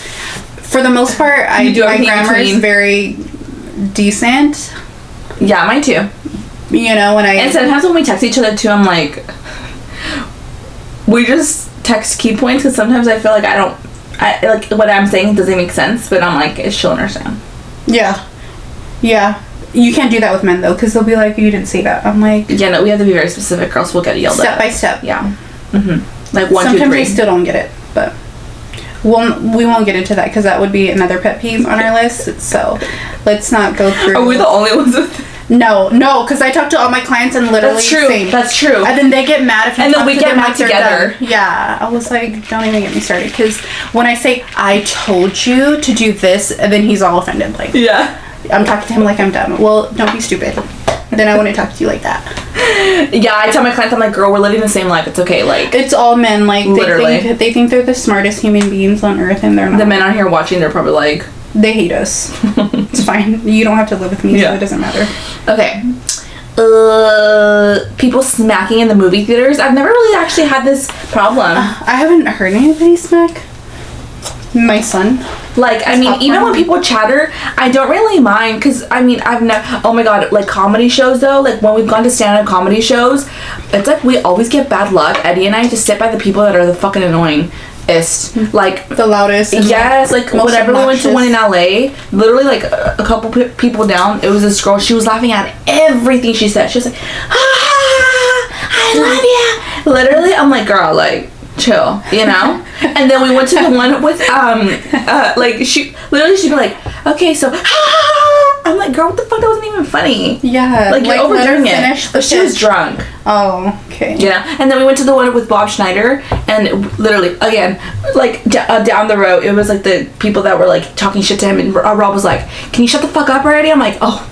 S2: for the most part, my grammar is very decent.
S1: Yeah, mine too.
S2: You know, and
S1: sometimes when we text each other too, I'm like, we just text key points because sometimes I feel like like what I'm saying doesn't make sense, but I'm like, she'll understand.
S2: Yeah. Yeah. You can't do that with men though, because they'll be like, you didn't say that. I'm like,
S1: yeah, no, we have to be very specific, or else we'll get yelled
S2: step
S1: at.
S2: by step.
S1: Yeah. Mm-hmm. Like 1, 2, 3.
S2: Sometimes I still don't get it, but we won't get into that because that would be another pet peeve on our list. So let's not go through.
S1: Are we the only ones with?
S2: No, because I talk to all my clients and literally
S1: that's true.
S2: Same.
S1: That's true.
S2: And then they get mad if you
S1: and
S2: talk
S1: then we
S2: to
S1: get
S2: them
S1: mad together.
S2: Yeah, I was like, don't even get me started, because when I say I told you to do this, and then he's all offended. Like, yeah. I'm talking to him like I'm dumb. Well, don't be stupid. Then I wouldn't talk to you like that.
S1: Yeah, I tell my clients, I'm like, girl, we're living the same life. It's okay. Like,
S2: it's all men. Like,
S1: literally.
S2: They think they're the smartest human beings on earth, and they're not.
S1: The men on here watching, they're probably like,
S2: they hate us. It's fine. You don't have to live with me, so it doesn't matter.
S1: Okay. People smacking in the movie theaters. I've never really actually had this problem.
S2: I haven't heard anybody smack. My son.
S1: Like, I mean, even when people chatter, I don't really mind, because, I mean, I've never, oh my god, like, comedy shows, though, like, when we've gone to stand-up comedy shows, it's like, we always get bad luck. Eddie and I just sit by the people that are the fucking annoyingest. Like,
S2: the loudest.
S1: Yes, like, whenever we went to one in LA, literally, like, a couple people down, it was this girl, she was laughing at everything she said. She was like, I love you. Literally, I'm like, girl, like, chill, you know? And then we went to the one with like, she'd be like, okay, so I'm like, girl, what the fuck, that wasn't even funny.
S2: Yeah,
S1: like, you're overdoing it. But she was drunk.
S2: Oh, okay.
S1: Yeah. And then we went to the one with Bob Schneider, and literally, again, like, down the road, it was like the people that were like talking shit to him, and Rob was like, can you shut the fuck up already? I'm like, oh,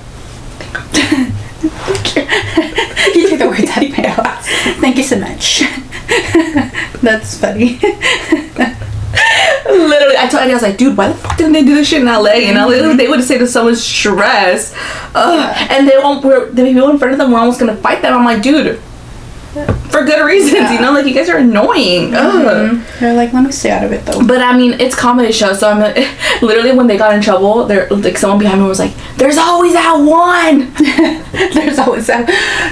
S2: you took the words out of my mouth. Thank you so much. That's funny.
S1: Literally, I told Eddie, I was like, dude, why the fuck didn't they do this shit in LA? You know, they would say to someone's stress. And the people in front of them were almost gonna fight them. I'm like, dude, for good reasons,
S2: Yeah.
S1: you know, like, you guys are annoying. Ugh.
S2: They're like, let me stay out of it though.
S1: But I mean, it's comedy show, so I'm literally, when they got in trouble, they're like, someone behind me was like, "There's always that one."
S2: There's always that.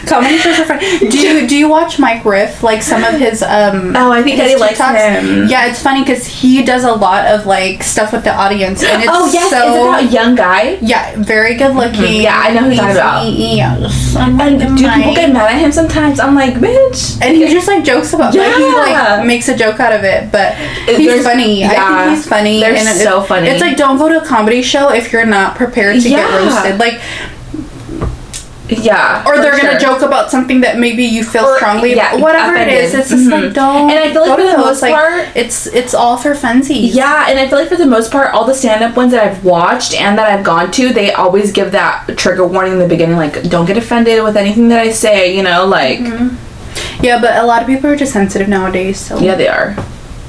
S2: Comedy shows are fun. Do you watch Mike Riff? Like some of his
S1: Oh, I think Eddie likes him.
S2: Yeah, it's funny because he does a lot of like stuff with the audience, and it's
S1: Oh yes,
S2: so,
S1: is it that young guy?
S2: yeah, very good looking.
S1: Yeah, I know who you're talking about.
S2: Yes.
S1: And do people get mad at him sometimes? I'm like, bitch.
S2: And he just like jokes about it. Like, he
S1: Yeah.
S2: like makes a joke out of it, but he's
S1: There's-
S2: funny. I
S1: yeah.
S2: think he's funny.
S1: They're
S2: and
S1: so funny.
S2: It's like, don't go to a comedy show if you're not prepared to get
S1: Yeah.
S2: roasted. Like,
S1: Yeah.
S2: or
S1: for
S2: they're gonna
S1: sure.
S2: joke about something that maybe you feel
S1: Or-
S2: strongly
S1: yeah,
S2: about. Whatever it is,
S1: offended.
S2: it's just like, don't.
S1: And I feel like
S2: go
S1: for
S2: to
S1: the
S2: those,
S1: most
S2: like,
S1: part-
S2: it's all for funsies.
S1: Yeah, and I feel like for the most part, all the stand-up ones that I've watched and that I've gone to, they always give that trigger warning in the beginning, like, don't get offended with anything that I say, you know, like...
S2: Yeah, but a lot of people are just sensitive nowadays, so.
S1: Yeah, they are.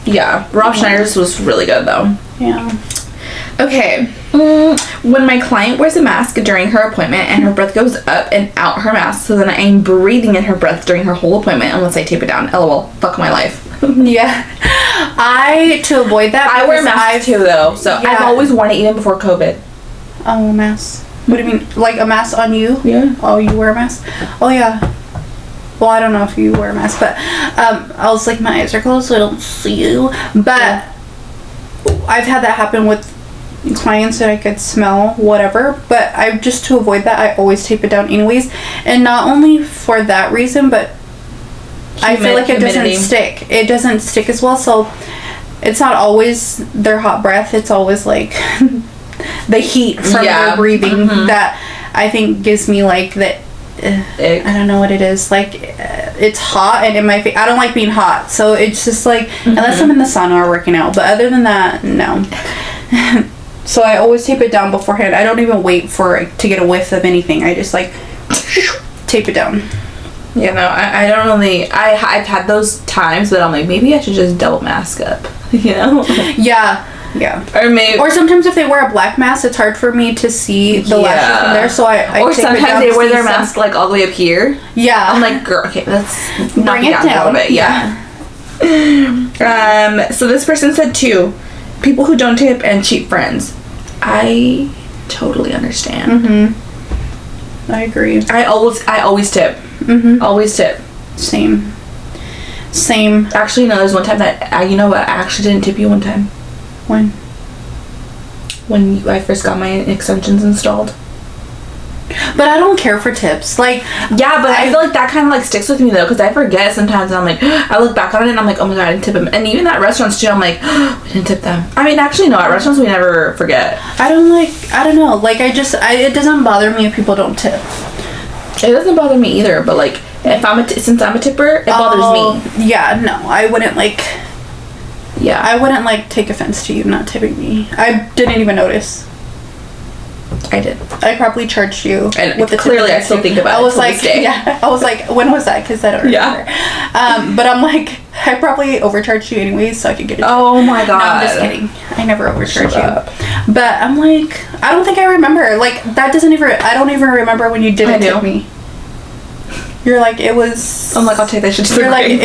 S1: Yeah, Rob Schneider's was really good, though.
S2: Yeah.
S1: Okay. When my client wears a mask during her appointment and her breath goes up and out her mask, so then I'm breathing in her breath during her whole appointment unless I tape it down. LOL. Fuck my life.
S2: Yeah. To avoid that,
S1: I wear
S2: because
S1: masks too, though, so
S2: Yeah.
S1: I've always worn it even before COVID.
S2: Oh, a mask. What do you mean? Like a mask on you?
S1: Yeah.
S2: Oh, you wear a mask? Oh, yeah. Well, I don't know if you wear a mask, but I was like, my eyes are closed so I don't see you. But I've had that happen with clients that I could smell whatever, but I just, to avoid that, I always tape it down anyways. And not only for that reason, but I feel like it doesn't stick. It doesn't stick as well, so it's not always their hot breath. It's always like the heat from their breathing that I think gives me like that. I don't know what it is. Like, it's hot and in my face. I don't like being hot, so it's just like, unless I'm in the sauna or working out. But other than that, no. So I always tape it down beforehand. I don't even wait for it to get a whiff of anything. I just like tape it down.
S1: Yeah, no, I don't really. I've had those times, but I'm like, maybe I should just double mask up, you know?
S2: Yeah.
S1: Or maybe.
S2: Or sometimes if they wear a black mask, it's hard for me to see the lashes from there. So I
S1: or
S2: tape it down
S1: sometimes they
S2: to
S1: wear
S2: see
S1: their
S2: some-
S1: mask like all the way up here.
S2: Yeah.
S1: I'm like, girl, okay, let's knock
S2: Bring
S1: it
S2: it
S1: down a little
S2: down.
S1: bit. Yeah. So this person said 2 people who don't tip and cheap friends. I totally understand.
S2: I agree.
S1: I always tip. Always tip.
S2: Same.
S1: Actually, no. There's one time that you know what? I actually didn't tip you one time when I first got my extensions installed.
S2: But I don't care for tips. Like,
S1: yeah, but I feel like that kind of like sticks with me though, because I forget sometimes. And I'm like, I look back on it and I'm like, oh my god, I didn't tip him. And even at restaurants too, I'm like, we didn't tip them. I mean, actually, no, at restaurants we never forget.
S2: I don't know. Like, it doesn't bother me if people don't tip.
S1: It doesn't bother me either, but like, if since I'm a tipper, it bothers me.
S2: Yeah, no, I wouldn't like.
S1: Yeah,
S2: I wouldn't like take offense to you not tipping me. I didn't even notice.
S1: I did.
S2: I probably charged you
S1: And
S2: with the
S1: clearly
S2: tip
S1: I still think about it
S2: I was
S1: to
S2: like,
S1: this day.
S2: yeah. I was like, when was that? Because I don't remember. But I'm like, I probably overcharged you anyways, so I could get it.
S1: Oh my god.
S2: No, I'm just kidding. I never overcharged
S1: Shut up.
S2: you. But I'm like, I don't think I remember. Like, that doesn't even. I don't even remember when you didn't tip me. You're like, it was.
S1: I'm like, I'll take that shit to the
S2: You're like,
S1: grave.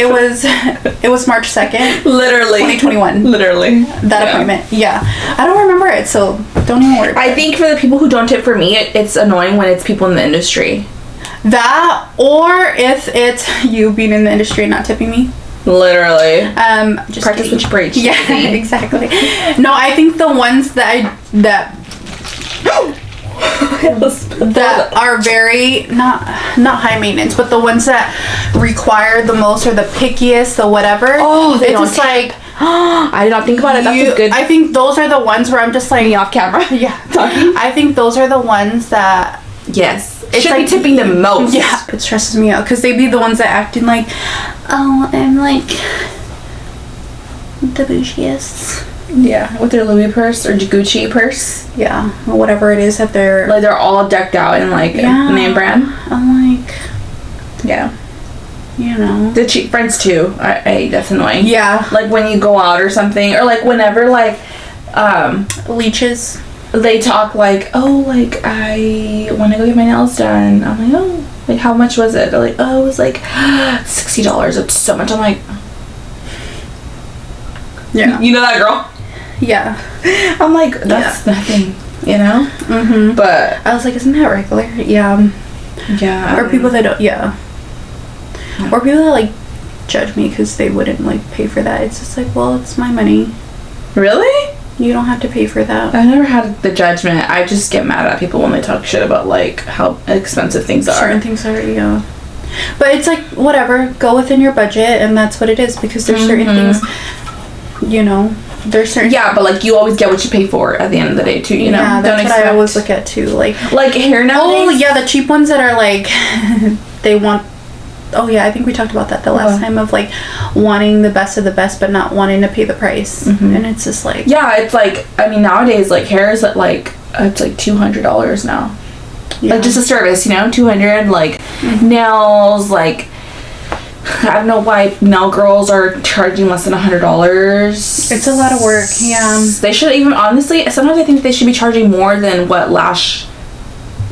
S2: it was March 2nd.
S1: Literally.
S2: 2021.
S1: Literally.
S2: That appointment. Yeah. I don't remember it, so don't even worry about
S1: I think for the people who don't tip for me, it's annoying when it's people in the industry.
S2: that, or if it's you being in the industry and not tipping me.
S1: Literally.
S2: Just
S1: Practice
S2: kidding.
S1: what you preach.
S2: Yeah, exactly. No, I think the ones that are very not high maintenance, but the ones that require the most or the pickiest, the whatever.
S1: Oh, they
S2: it's
S1: don't
S2: just like
S1: I did not think about it. That's a good.
S2: I think those are the ones where I'm just like
S1: me off camera.
S2: Yeah,
S1: Talking.
S2: I think those are the ones that
S1: Yes.
S2: it's
S1: Should
S2: like
S1: be tipping the most.
S2: Yeah, it stresses me out because they be the ones that acting like, oh, I'm like the bougiest.
S1: Yeah. With their Louis purse or Gucci purse.
S2: Yeah, or whatever it is that they're
S1: Like they're all decked out in like a name brand.
S2: I'm like,
S1: Yeah.
S2: you know.
S1: The cheap friends too. That's annoying.
S2: Yeah.
S1: Like when you go out or something, or like whenever like
S2: Leeches.
S1: they talk like, oh, like, I want to go get my nails done. I'm like, oh, like, how much was it? They're like, oh, it was like $60. It's so much. I'm like,
S2: yeah.
S1: You know that girl?
S2: Yeah.
S1: I'm like, that's nothing, you know?
S2: Mm-hmm.
S1: But
S2: I was like, isn't that regular? Yeah.
S1: Yeah.
S2: Or people that don't, yeah. Or people that, like, judge me because they wouldn't, like, pay for that. It's just like, well, it's my money.
S1: Really?
S2: You don't have to pay for that.
S1: I never had the judgment. I just get mad at people when they talk shit about, like, how expensive things are.
S2: Certain things are, yeah. But it's like, whatever. Go within your budget, and that's what it is. Because there's certain things, you know, there's certain...
S1: Yeah, but, like, you always get what you pay for at the end of the day, too, you know?
S2: Yeah, that's what I always look at, too. Like
S1: hair nowadays?
S2: Oh, yeah, the cheap ones that are, like, they want... Oh, yeah, I think we talked about that the last time, of, like, wanting the best of the best, but not wanting to pay the price. Mm-hmm. And it's just, like...
S1: Yeah, it's, like, I mean, nowadays, like, hair is, like, it's, like, $200 now. Yeah. Like, just a service, you know? $200, like, nails, like... I don't know why nail girls are charging less than $100.
S2: It's a lot of work, yeah.
S1: They should even, honestly, sometimes I think they should be charging more than what lash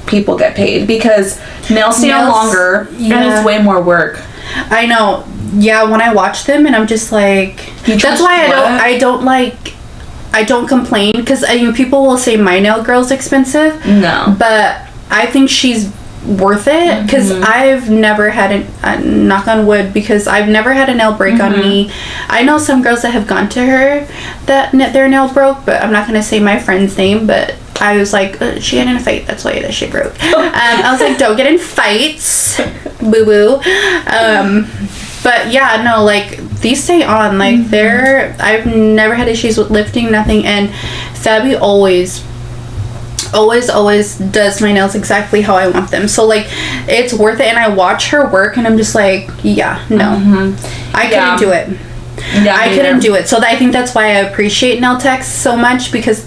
S1: people get paid, because nails stay on longer and it's way more work.
S2: I know. Yeah, when I watch them and I'm just like, that's why I don't complain, because I mean, people will say my nail girl's expensive. No. But I think she's worth it, because I've never had a knock on wood, because I've never had a nail break on me. I know some girls that have gone to her that their nail broke, but I'm not going to say my friend's name, but I was like, she got in a fight, that's why that shit broke. I was like, don't get in fights, boo boo. But yeah, no, like, these stay on, like, I've never had issues with lifting, nothing, and Fabi always does my nails exactly how I want them. So, like, it's worth it, and I watch her work and I'm just like, yeah, no. I couldn't do it. Yeah, I couldn't do it. So I think that's why I appreciate nail techs so much, because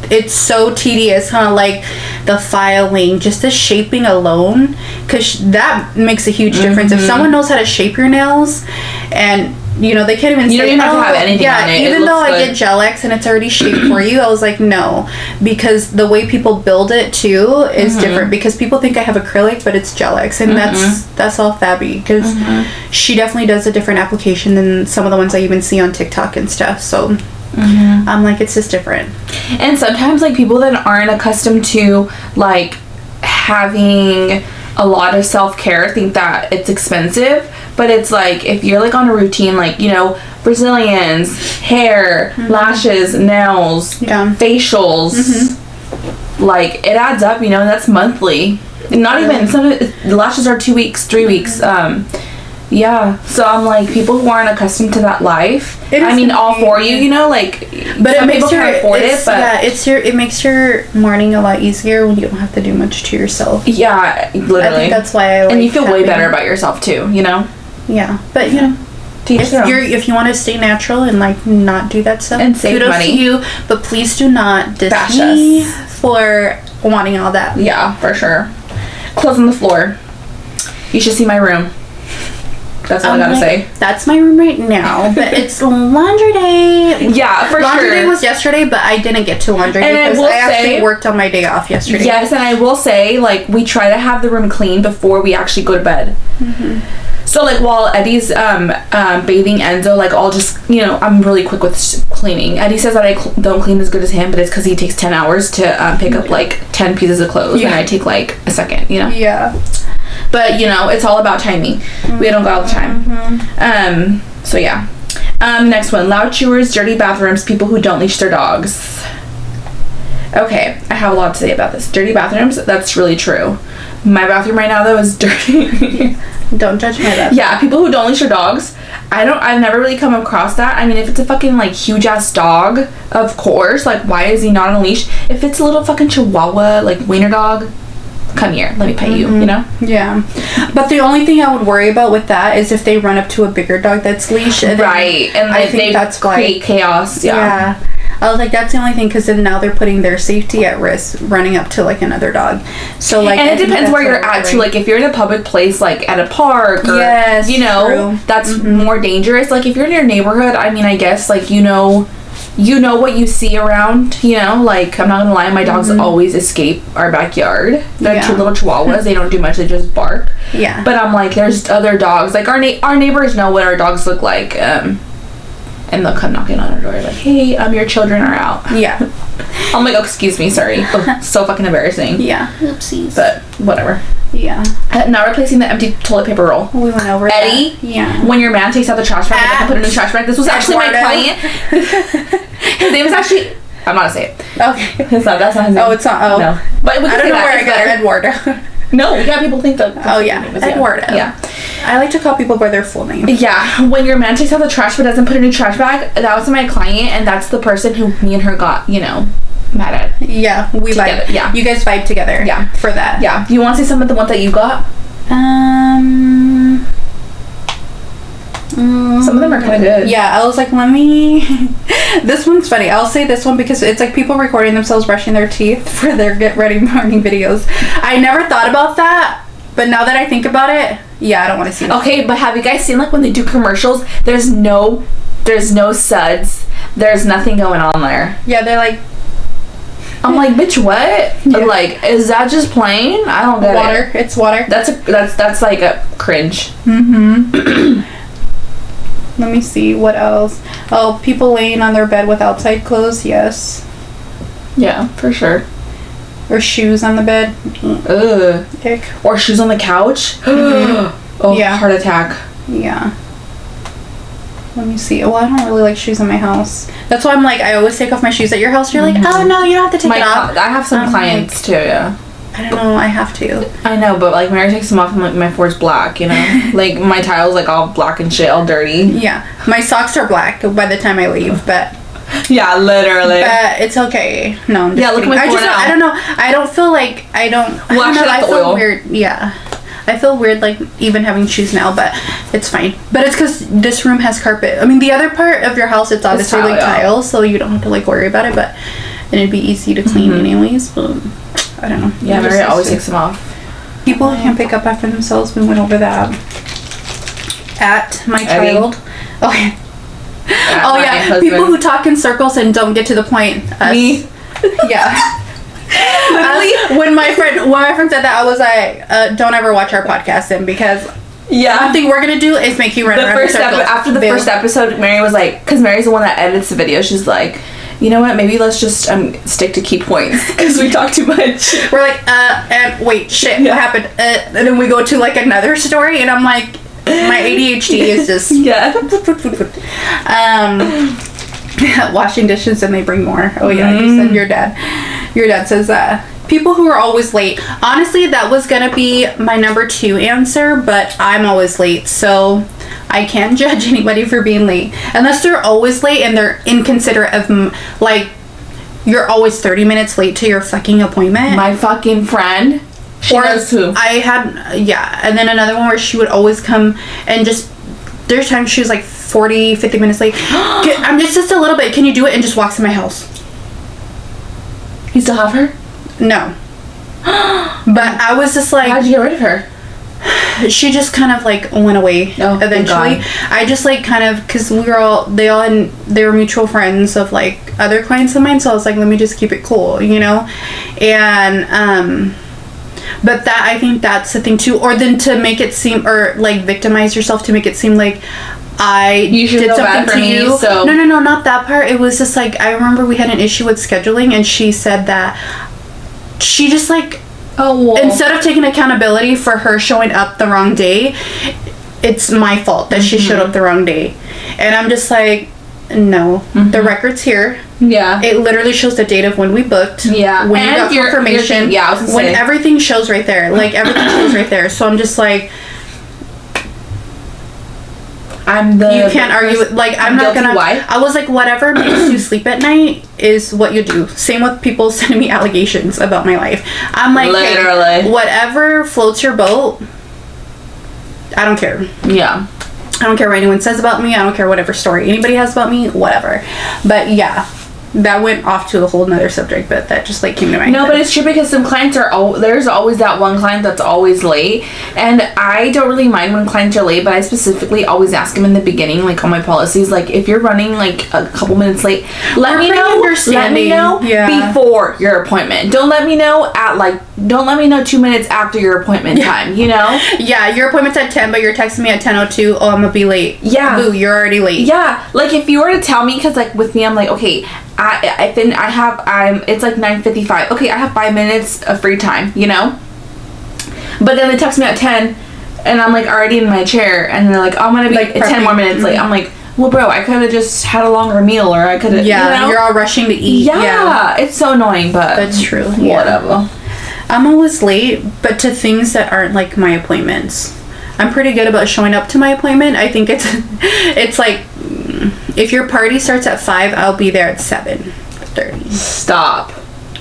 S2: it's so tedious, like the filing, just the shaping alone, because that makes a huge difference. If someone knows how to shape your nails, and you know, they can't even
S1: you don't even have to have anything on it.
S2: Even though I get Gel X and it's already shaped for you, I was like, no, because the way people build it too is different, because people think I have acrylic, but it's Gel X, and that's all Fabi, because she definitely does a different application than some of the ones I even see on TikTok and stuff. So I'm like, it's just different.
S1: And sometimes, like, people that aren't accustomed to, like, having a lot of self-care think that it's expensive, but it's like, if you're, like, on a routine, like, you know, Brazilians, hair, lashes, nails, facials, like, it adds up, you know, and that's monthly. And not even, some of it, the lashes are 2 weeks, 3 weeks, yeah, so I'm like, people who aren't accustomed to that life, I mean, all for you, you know, like,
S2: but
S1: some people can't afford it, but
S2: yeah, it makes your morning a lot easier when you don't have to do much to yourself.
S1: Yeah, literally.
S2: I think that's why I like,
S1: and you feel way better about yourself too, you know.
S2: Yeah, but you know, if you want to stay natural and, like, not do that stuff,
S1: and save
S2: kudos
S1: money
S2: to you, but please do not diss me for wanting all that.
S1: Yeah, for sure. Clothes on the floor. You should see my room. That's all I gotta say.
S2: That's my room right now, but it's laundry day.
S1: Yeah, for
S2: laundry
S1: sure.
S2: Day was yesterday, but I didn't get to laundry day because I actually worked on my day off yesterday.
S1: Yes, and I will say, like, we try to have the room clean before we actually go to bed. So, like, while Eddie's bathing Enzo, like, I'll just, you know, I'm really quick with cleaning. Eddie says that I don't clean as good as him, but it's because he takes 10 hours to pick up, like, 10 pieces of clothes, and I take, like, a second, you know?
S2: Yeah.
S1: But, you know, it's all about timing. We don't got all the time. So, yeah. Next one. Loud chewers, dirty bathrooms, people who don't leash their dogs. Okay, I have a lot to say about this. Dirty bathrooms, that's really true. My bathroom right now, though, is dirty.
S2: Don't judge my bathroom.
S1: Yeah, people who don't leash their dogs. I've never really come across that. I mean, if it's a fucking, like, huge-ass dog, of course. Like, why is he not on a leash? If it's a little fucking chihuahua, like, wiener dog, come here, let me pet you, you know?
S2: Yeah. But the only thing I would worry about with that is if they run up to a bigger dog that's leashed.
S1: Right, and I think that's create chaos. Yeah.
S2: I was like, that's the only thing, because then now they're putting their safety at risk running up to, like, another dog. So, like,
S1: and it depends where you're at too. Like, if you're in a public place, like at a park, or you know, that's more dangerous. Like, if you're in your neighborhood, I mean, I guess, like, you know, you know what you see around, you know, like, I'm not gonna lie, my dogs always escape our backyard. They're two little chihuahuas. They don't do much, they just bark.
S2: Yeah.
S1: But I'm like, there's other dogs, like, our neighbors know what our dogs look like, and they'll come knocking on our door, like, hey, your children are out.
S2: Yeah.
S1: I'm like, oh, excuse me, sorry. Oh, so fucking embarrassing.
S2: Yeah. Oopsies.
S1: But, whatever.
S2: Yeah.
S1: Now replacing the empty toilet paper roll.
S2: We went over
S1: Eddie,
S2: that. Yeah.
S1: when your man takes out the trash bag, and put it in the trash bag. This was actually my client. His name is actually, I'm not gonna say it.
S2: Okay.
S1: That's not his name.
S2: Oh, it's not. Oh.
S1: No. But we
S2: I
S1: can
S2: don't
S1: say
S2: know
S1: that.
S2: where I
S1: It's
S2: got
S1: better.
S2: Eduardo.
S1: No, yeah, people think that.
S2: Oh, yeah. Eduardo.
S1: Yeah.
S2: I like to call people by their full name.
S1: Yeah. When your man takes out the trash but doesn't put it in a trash bag, that was my client, and that's the person who me and her got, you know, mad at.
S2: Yeah. We
S1: Together,
S2: vibe.
S1: yeah.
S2: You guys vibe together.
S1: Yeah.
S2: For that.
S1: Yeah. You want to say some of the ones that you got? Some of them are kind of good.
S2: Yeah, I was like, let me. This one's funny. I'll say this one because it's like people recording themselves brushing their teeth for their get ready morning videos. I never thought about that, but now that I think about it, yeah, I don't want to see that.
S1: Okay, but have you guys seen, like, when they do commercials, there's no suds, there's nothing going on there.
S2: Yeah, they're like,
S1: I'm like, bitch, what?
S2: Yeah.
S1: Like, is that just plain? I don't get
S2: water.
S1: it.
S2: It's water.
S1: That's like a cringe.
S2: Let me see what else. Oh, people laying on their bed with outside clothes. Yes.
S1: Yeah, for sure.
S2: Or shoes on the bed.
S1: Ugh.
S2: Ick.
S1: Or shoes on the couch. Oh,
S2: Yeah.
S1: heart attack.
S2: Yeah. Let me see. Well, I don't really like shoes in my house. That's why I'm like, I always take off my shoes at your house. You're like, oh no, you don't have to take it off.
S1: I have some clients too, yeah.
S2: I don't know, I have to.
S1: I know, but like Mary takes them off and like my floor's black, you know? Like my tile's like all black and shit, all dirty.
S2: Yeah. My socks are black by the time I leave, but
S1: Yeah, literally.
S2: but it's okay. No, I'm just
S1: Yeah, look at
S2: kidding.
S1: my floor now.
S2: I don't know. I don't feel like I don't
S1: Well,
S2: I don't
S1: actually,
S2: know, I
S1: that's
S2: feel
S1: oil.
S2: weird. Yeah. I feel weird like even having shoes now, but it's fine. But it's because this room has carpet. I mean, the other part of your house, it's obviously
S1: tile,
S2: like
S1: yeah.
S2: tile, so you don't have to like worry about it. But and it'd be easy to clean anyways. But I don't know.
S1: Yeah,
S2: I'm just
S1: Mary
S2: used
S1: always
S2: to-
S1: takes them off.
S2: People who can't pick up after themselves. We went over that at my
S1: Eddie.
S2: child. Okay.
S1: At
S2: Oh
S1: my
S2: yeah,
S1: husband.
S2: people who talk in circles and don't get to the point. Us.
S1: Me.
S2: Yeah. When my friend said that, I was like, "Don't ever watch our podcast then, because
S1: Yeah.
S2: one thing we're gonna do is make you run around in circles."
S1: After the
S2: Babe.
S1: first episode, Mary was like, because Mary's the one that edits the video, she's like, you know what, maybe let's just stick to key points because we talk too much.
S2: We're like, and wait, shit, what happened? And then we go to like another story, and I'm like, my ADHD is just
S1: Yeah.
S2: washing dishes and they bring more. Oh yeah, you said your dad says that. People who are always late. Honestly, that was gonna be my number 2 answer, but I'm always late, so I can't judge anybody for being late unless they're always late and they're inconsiderate of like you're always 30 minutes late to your fucking appointment.
S1: My fucking friend. She knows who.
S2: I had, yeah, and then another one where she would always come and just, there's times she was like 40, 50 minutes late. I'm just a little bit, can you do it? And just walks in my house.
S1: You still have her?
S2: No. But I was just like,
S1: How'd you get rid of her?
S2: she just kind of like went away
S1: Oh, thank
S2: eventually.
S1: God.
S2: I just like kind of, because they were mutual friends of like other clients of mine, so I was like, let me just keep it cool, you know? And, but that, I think that's the thing too, or then to make it seem, or like victimize yourself to make it seem like
S1: You should
S2: did
S1: feel
S2: something
S1: bad for
S2: to
S1: me,
S2: you.
S1: so-
S2: No, not that part. It was just like, I remember we had an issue with scheduling, and she said that she just like,
S1: Oh, well.
S2: instead of taking accountability for her showing up the wrong day, it's my fault that she showed up the wrong day. And I'm just like, no, the record's here.
S1: Yeah.
S2: It literally shows the date of when we booked.
S1: Yeah.
S2: When
S1: And
S2: you got
S1: your
S2: confirmation.
S1: thing- yeah, I was gonna
S2: when
S1: say.
S2: everything shows right there. Like, everything shows right there. So I'm just like,
S1: I'm the.
S2: you can't argue with, like, I'm not
S1: guilty
S2: gonna.
S1: wife.
S2: I was like, whatever makes you sleep at night is what you do. Same with people sending me allegations about my life. I'm like, hey,
S1: Literally.
S2: whatever floats your boat, I don't care.
S1: Yeah.
S2: I don't care what anyone says about me. I don't care whatever story anybody has about me. Whatever. But yeah, that went off to a whole nother subject, but that just like came to my
S1: No,
S2: head.
S1: but it's true because some clients are there's always that one client that's always late, and I don't really mind when clients are late, but I specifically always ask them in the beginning, like on my policies, like if you're running like a couple minutes late, let me know before your appointment. Don't let me know 2 minutes after your appointment time, you know?
S2: Yeah, your appointment's at 10, but you're texting me at 10:02. Oh, I'm gonna be late.
S1: Yeah.
S2: Boo, you're already late.
S1: Yeah, like if you were to tell me, because like with me, I'm like, okay, it's like 9:55. Okay, I have 5 minutes of free time, you know? But then they text me at 10, and I'm like already in my chair, and they're like, oh, I'm gonna be like 10 more minutes late. I'm like, well, bro, I could have just had a longer meal, or I could have,
S2: yeah,
S1: you know?
S2: You're all rushing to eat.
S1: Yeah, it's so annoying, but
S2: that's true.
S1: Whatever.
S2: I'm always late, but to things that aren't like my appointments. I'm pretty good about showing up to my appointment. I think it's like, if your party starts at 5, I'll be there at 7:30.
S1: Stop.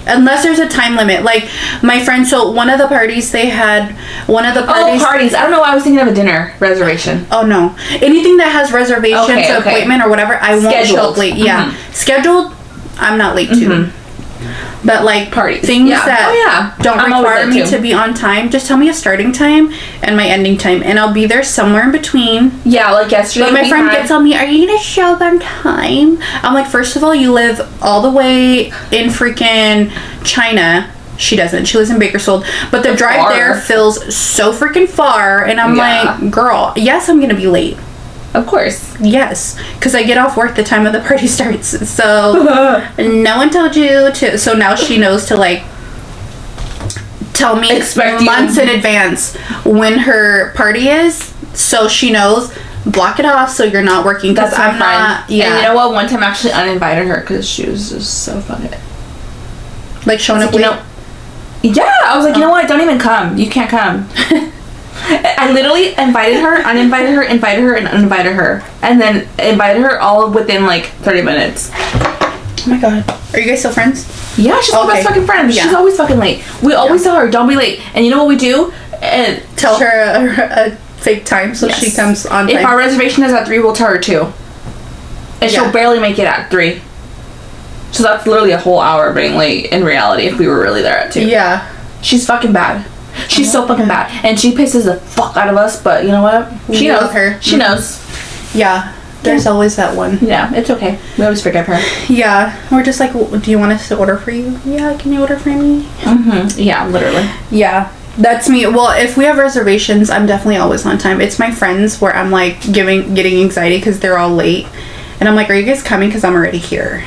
S2: Unless there's a time limit. Like, my friend, so one of the parties.
S1: Oh, parties. I don't know why I was thinking of a dinner reservation.
S2: Oh, no. Anything that has reservation to appointment or whatever, I won't show up late. Yeah.
S1: Mm-hmm.
S2: Scheduled, I'm not late to. But like
S1: parties,
S2: things that don't require me to be on time, just tell me a starting time and my ending time, and I'll be there somewhere in between.
S1: Yeah, like yesterday.
S2: But my friend gets on me, are you gonna show up on time? I'm like, first of all, you live all the way in freaking China. She doesn't. She lives in Bakersfield. But the drive there feels so freaking far, and I'm like, girl, yes, I'm gonna be late.
S1: Of course.
S2: Yes, because I get off work the time of the party starts. So no one told you to. So now she knows to like tell me months in advance when her party is. So she knows, block it off so you're not working. Because I'm not. Yeah.
S1: And you know what? One time I actually uninvited her because she was just so fucking.
S2: Like showing up late.
S1: Yeah, I was like, you know what? Don't even come. You can't come. I literally invited her, uninvited her, invited her, and uninvited her. And then invited her all within like 30 minutes.
S2: Oh my god. Are you guys still friends?
S1: Yeah, she's my best fucking friend. Yeah. She's always fucking late. We always tell her, don't be late. And you know what we do?
S2: Tell her a fake time so she comes on time.
S1: If our reservation is at 3, we'll tell her 2. And she'll barely make it at 3. So that's literally a whole hour being late in reality if we were really there at 2.
S2: Yeah.
S1: She's fucking bad. She's so fucking bad. And she pisses the fuck out of us, but you know what? She knows.
S2: Her.
S1: She knows.
S2: Yeah. There's always that one.
S1: Yeah, it's okay. We always forgive her.
S2: Yeah. We're just like, do you want us to order for you? Yeah, can you order for me?
S1: Mm-hmm. Yeah, literally.
S2: Yeah. That's me. Well, if we have reservations, I'm definitely always on time. It's my friends where I'm like getting anxiety because they're all late. And I'm like, are you guys coming? Because I'm already here.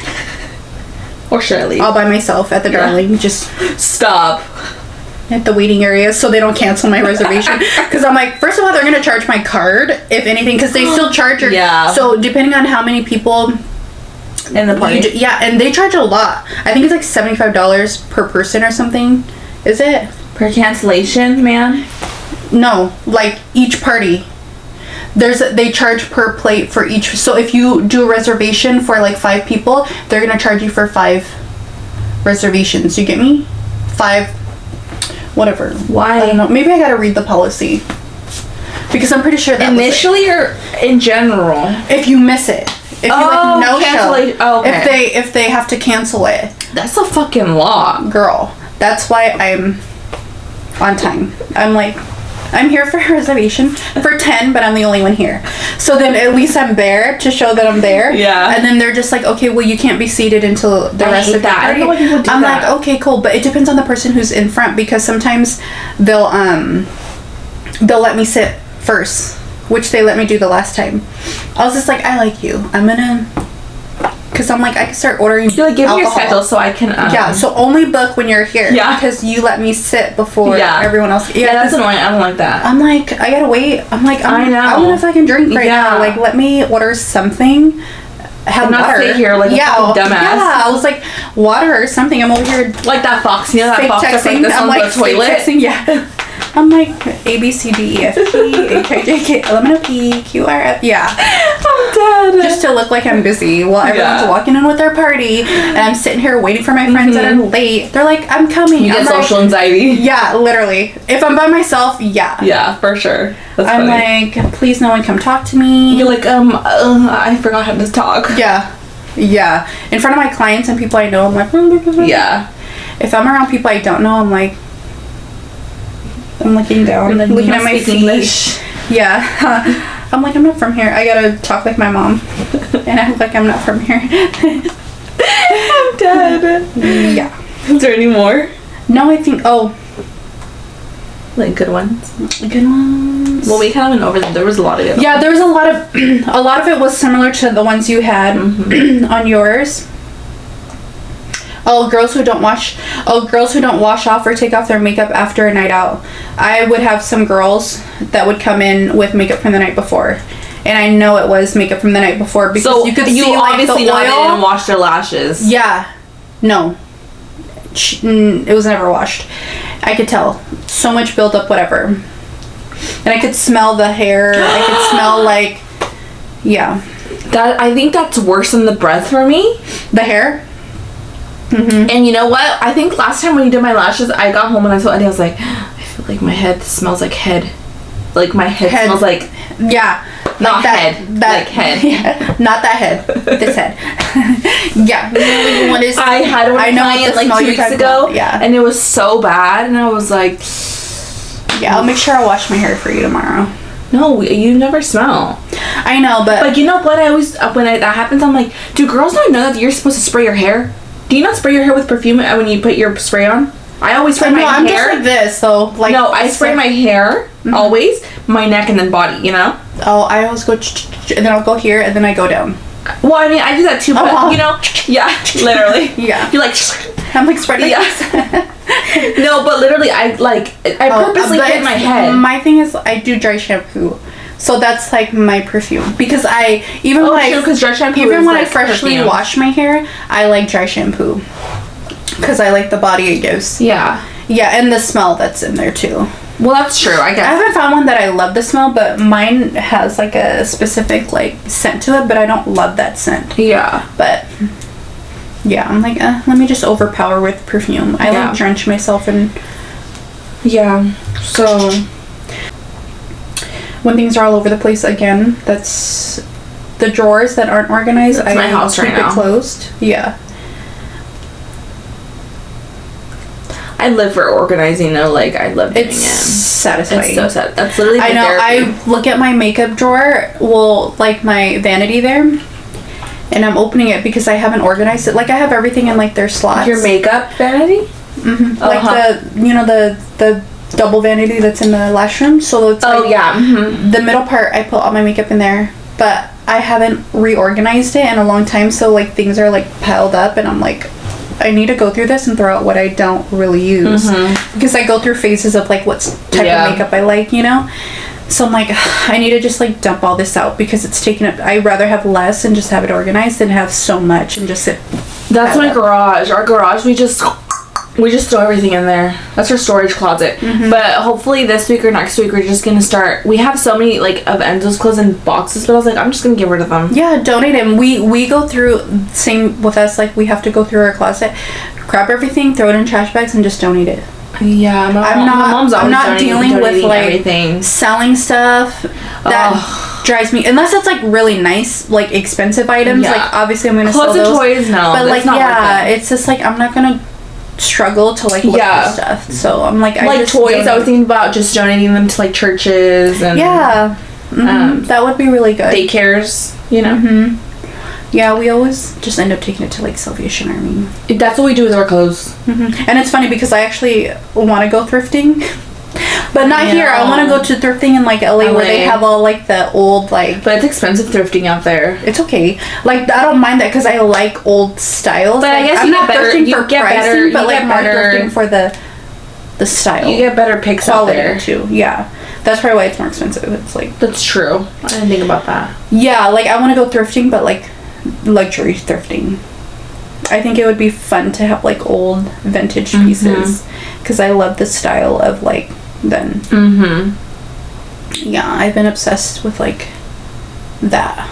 S1: Or should I leave?
S2: All by myself at the Darling. Just
S1: stop.
S2: At the waiting area so they don't cancel my reservation. Because I'm like, first of all, they're going to charge my card, if anything, because they still charge your...
S1: Yeah.
S2: So depending on how many people...
S1: in the party.
S2: Yeah, and they charge a lot. I think it's like $75 per person or something. Is it?
S1: Per cancellation, man?
S2: No, like each party. They charge per plate for each. So if you do a reservation for like 5 people, they're going to charge you for 5 reservations. You get me? 5... whatever.
S1: Why?
S2: I don't know. Maybe I gotta read the policy. Because I'm pretty sure that
S1: initially or in general?
S2: If you miss it. If you like no show.
S1: Oh, okay.
S2: If they have to cancel it.
S1: That's a fucking law.
S2: Girl. That's why I'm on time. I'm like, I'm here for a reservation for 10, but I'm the only one here. So then at least I'm there to show that I'm there.
S1: Yeah.
S2: And then they're just like, okay, well, you can't be seated until the rest of the party.
S1: I don't know why people do
S2: I'm
S1: that.
S2: like, okay, cool. But it depends on the person who's in front, because sometimes they'll let me sit first, which they let me do the last time. I was just like, I like you. I'm gonna... Because I'm like, I can start ordering
S1: You're like, give me your
S2: alcohol.
S1: schedule so I can...
S2: Yeah, so only book when you're here.
S1: Yeah.
S2: Because you let me sit before everyone else.
S1: Yeah, that's annoying. I don't like that.
S2: I'm like, I gotta wait. I'm like,
S1: I know.
S2: I want to fucking drink right now. Like, let me order something. Have
S1: not
S2: water.
S1: sit here like a fucking dumbass.
S2: Yeah, I was like, water or something. I'm over here.
S1: Like that fox. You know that
S2: fake
S1: fox that's like
S2: texting.
S1: this
S2: I'm
S1: on
S2: like
S1: the toilet?
S2: texting, yeah. I'm like, A, B, C, D, E, F, G, H, I, J, K, L, M, N, O, P, Q, R, F. Yeah.
S1: I'm dead.
S2: Just to look like I'm busy while everyone's walking in with their party, and I'm sitting here waiting for my friends that are late. They're like, I'm coming.
S1: You get
S2: I'm
S1: social
S2: like,
S1: anxiety.
S2: Yeah, literally. If I'm by myself, yeah.
S1: Yeah, for sure. That's
S2: I'm
S1: funny.
S2: like, please no one come talk to me.
S1: You're like, I forgot how to talk.
S2: Yeah. Yeah. In front of my clients and people I know, I'm like,
S1: Yeah.
S2: If I'm around people I don't know, I'm like, I'm looking down,
S1: Like,
S2: looking at my feet.
S1: English.
S2: Yeah. I'm like, I'm not from here. I gotta talk like my mom and act like I'm not from here.
S1: I'm dead.
S2: Yeah.
S1: Is there any more?
S2: No, I think,
S1: Like good ones?
S2: good ones.
S1: Well, we kind of went over them. There was a lot of it.
S2: Yeah, there was a lot of it was similar to the ones you had on yours. Girls who don't wash off or take off their makeup after a night out. I would have some girls that would come in with makeup from the night before. And I know it was makeup from the night before because
S1: So
S2: you could
S1: you
S2: see like
S1: obviously
S2: the
S1: know they
S2: oil.
S1: didn't wash their lashes.
S2: Yeah. No. It was never washed. I could tell. So much buildup, whatever. And I could smell the hair. I could smell like, yeah.
S1: I think that's worse than the breath for me.
S2: The hair?
S1: And you know what? I think last time when you did my lashes, I got home and I told Eddie, I was like, I feel like my head smells like head. Like my head smells like...
S2: Yeah.
S1: Not
S2: like
S1: head. Like head.
S2: Yeah, not that head. This head. Yeah. What is,
S1: I had one client like 2 weeks ago.
S2: Yeah.
S1: And it was so bad. And I was like...
S2: Yeah, I'll make sure I wash my hair for you tomorrow.
S1: No, you never smell.
S2: I know, but...
S1: Like, you know what? I always... that happens, I'm like, do girls not know that you're supposed to spray your hair? Do you not spray your hair with perfume when you put your spray on? I always spray my hair.
S2: I'm just like this, so like...
S1: No, I spray my hair, always, my neck, and then body, you know?
S2: Oh, I always go... and then I'll go here, and then I go down.
S1: Well, I mean, I do that too, but, you know... Yeah, literally.
S2: Yeah.
S1: You're like...
S2: I'm like spreading.
S1: Yeah. No, but literally, I purposely hit my head.
S2: My thing is, I do dry shampoo. So that's like my perfume. Because I... Even
S1: because dry shampoo
S2: even when
S1: like
S2: I freshly
S1: perfume.
S2: wash my hair, I like dry shampoo. Because I like the body it gives.
S1: Yeah.
S2: Yeah, and the smell that's in there too.
S1: Well, that's true, I guess.
S2: I haven't found one that I love the smell, but mine has like a specific like scent to it, but I don't love that scent.
S1: Yeah.
S2: But yeah, I'm like, let me just overpower with perfume. I like drench myself in...
S1: Yeah. So...
S2: when things are all over the place again, that's the drawers that aren't organized.
S1: That's my house right now.
S2: Keep it closed. Yeah.
S1: I live for organizing though, like I love doing
S2: It's
S1: it.
S2: satisfying.
S1: It's so sad. That's literally
S2: I know.
S1: therapy.
S2: I look at my makeup drawer, like my vanity there, and I'm opening it because I haven't organized it. Like I have everything in like their slots.
S1: Your makeup vanity?
S2: Mm-hmm. Like the double vanity that's in the lash room. So it's like the middle part I put all my makeup in there, but I haven't reorganized it in a long time, so like things are like piled up and I'm like, I need to go through this and throw out what I don't really use because I go through phases of like what type of makeup I like, you know. So I'm like, I need to just like dump all this out because it's taking up. I'd rather have less and just have it organized than have so much and just sit.
S1: That's my garage. Our garage, we just throw everything in there. That's our storage closet. But hopefully this week or next week we're just gonna start. We have so many like of Enzo's clothes in boxes, but I was like, I'm just gonna get rid of them. Yeah,
S2: donate them. We go through, same with us, like we have to go through our closet, grab everything, throw it in trash bags and just donate it.
S1: Yeah,
S2: I'm not dealing with like
S1: everything.
S2: Selling stuff that drives me, unless it's like really nice, like expensive items. Like obviously I'm gonna sell those.
S1: Toys, no,
S2: but like it's just like I'm not gonna struggle to like look for stuff. So I'm like, I just
S1: toys.
S2: donate.
S1: I was thinking about just donating them to like churches and
S2: that would be really good.
S1: Daycares, you know.
S2: Yeah, we always just end up taking it to like Salvation Army.
S1: That's what we do with our clothes.
S2: And it's funny because I actually want to go thrifting, but not here. I want to go to thrifting in like LA where they have all like the old like.
S1: But it's expensive thrifting out there.
S2: It's okay. Like I don't mind that because I like old styles.
S1: But
S2: like,
S1: I guess
S2: I'm not thrifting for
S1: get
S2: pricing,
S1: better,
S2: but like more
S1: better,
S2: thrifting for the style.
S1: You get better picks out there
S2: too. Yeah, that's probably why it's more expensive. It's like
S1: that's true. I didn't think about that.
S2: Yeah, like I want to go thrifting, but like luxury thrifting. I think it would be fun to have like old vintage pieces because I love the style of like then. Yeah, I've been obsessed with like that.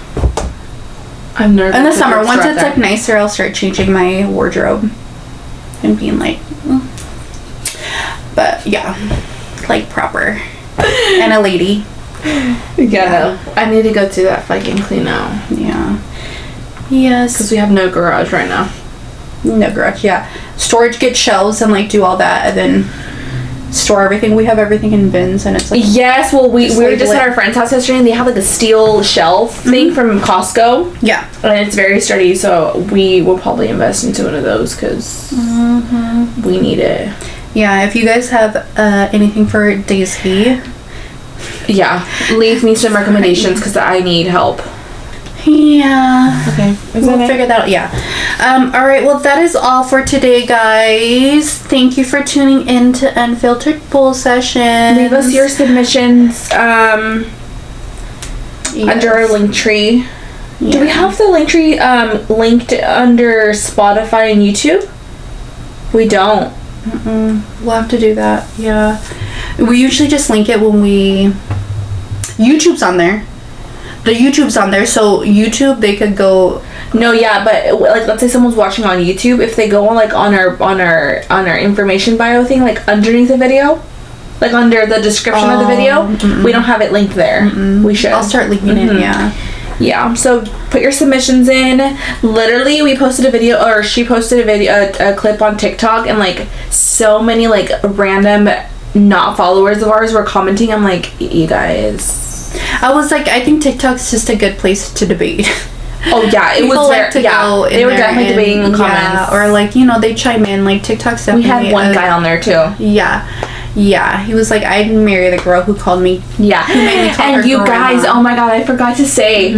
S1: I'm nervous.
S2: In the summer, once it's like nicer, I'll start changing my wardrobe and being like, but yeah, like proper and a lady.
S1: Yeah, I need to go through that fucking clean out.
S2: Yeah. Yes.
S1: Because we have no garage right now.
S2: No garage, yeah. Storage, get shelves and like do all that and then store everything. We have everything in bins and it's like...
S1: Yes, well, we were just
S2: label
S1: at
S2: it.
S1: our friend's house yesterday and they have like a steel shelf thing from Costco.
S2: Yeah.
S1: And it's very sturdy, so we will probably invest into one of those because we need it.
S2: Yeah, if you guys have anything for Daisy...
S1: Yeah, leave me some recommendations because I need help.
S2: Yeah.
S1: Okay.
S2: We'll figure that out. Yeah. All right. Well, that is all for today, guys. Thank you for tuning in to Unfiltered Pool Session.
S1: Leave us your submissions under our link tree.
S2: Yeah.
S1: Do we have the link tree linked under Spotify and YouTube? We don't.
S2: We'll have to do that. Yeah. We usually just link it when we... YouTube's on there. The YouTube's on there, so YouTube, they could go...
S1: No, yeah, but like, let's say someone's watching on YouTube. If they go on like on our information bio thing, like underneath the video, like under the description of the video, we don't have it linked there. We should.
S2: I'll start linking it. Yeah.
S1: Yeah. So put your submissions in. Literally, we posted a video, or she posted a video, a clip on TikTok, and like so many like random not followers of ours were commenting. I'm like, you guys.
S2: I was like, I think TikTok's just a good place to debate.
S1: Oh yeah, it was
S2: like
S1: very,
S2: go in
S1: they were
S2: there
S1: definitely debating in the comments.
S2: Yeah, or like, you know, they chime in. Like TikTok's
S1: We
S2: definitely...
S1: had one guy on there too.
S2: Yeah. Yeah. He was like, I'd marry the girl who called me.
S1: Yeah.
S2: Who made me call her
S1: And you
S2: grandma.
S1: guys, oh my god, I forgot to say,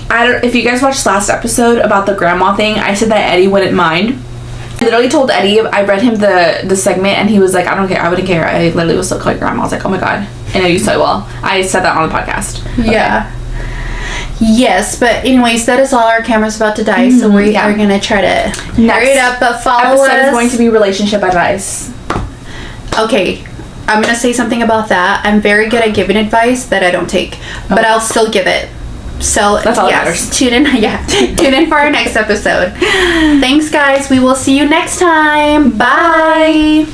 S1: I don't, if you guys watched last episode about the grandma thing, I said that Eddie wouldn't mind. I literally told Eddie, I read him the segment and he was like, I don't care, I wouldn't care. I literally will still call your grandma. I was like, oh my god, I know you so well. I said that on the podcast.
S2: Yeah. Yes, but anyways, that is all. Our camera's about to die, so we are gonna try to hurry it up. But follow
S1: Episode
S2: us.
S1: is going to be relationship advice.
S2: Okay, I'm gonna say something about that. I'm very good at giving advice that I don't take, but I'll still give it. So
S1: That's all that matters.
S2: Tune in. Yeah, tune in for our next episode. Thanks, guys. We will see you next time. Bye.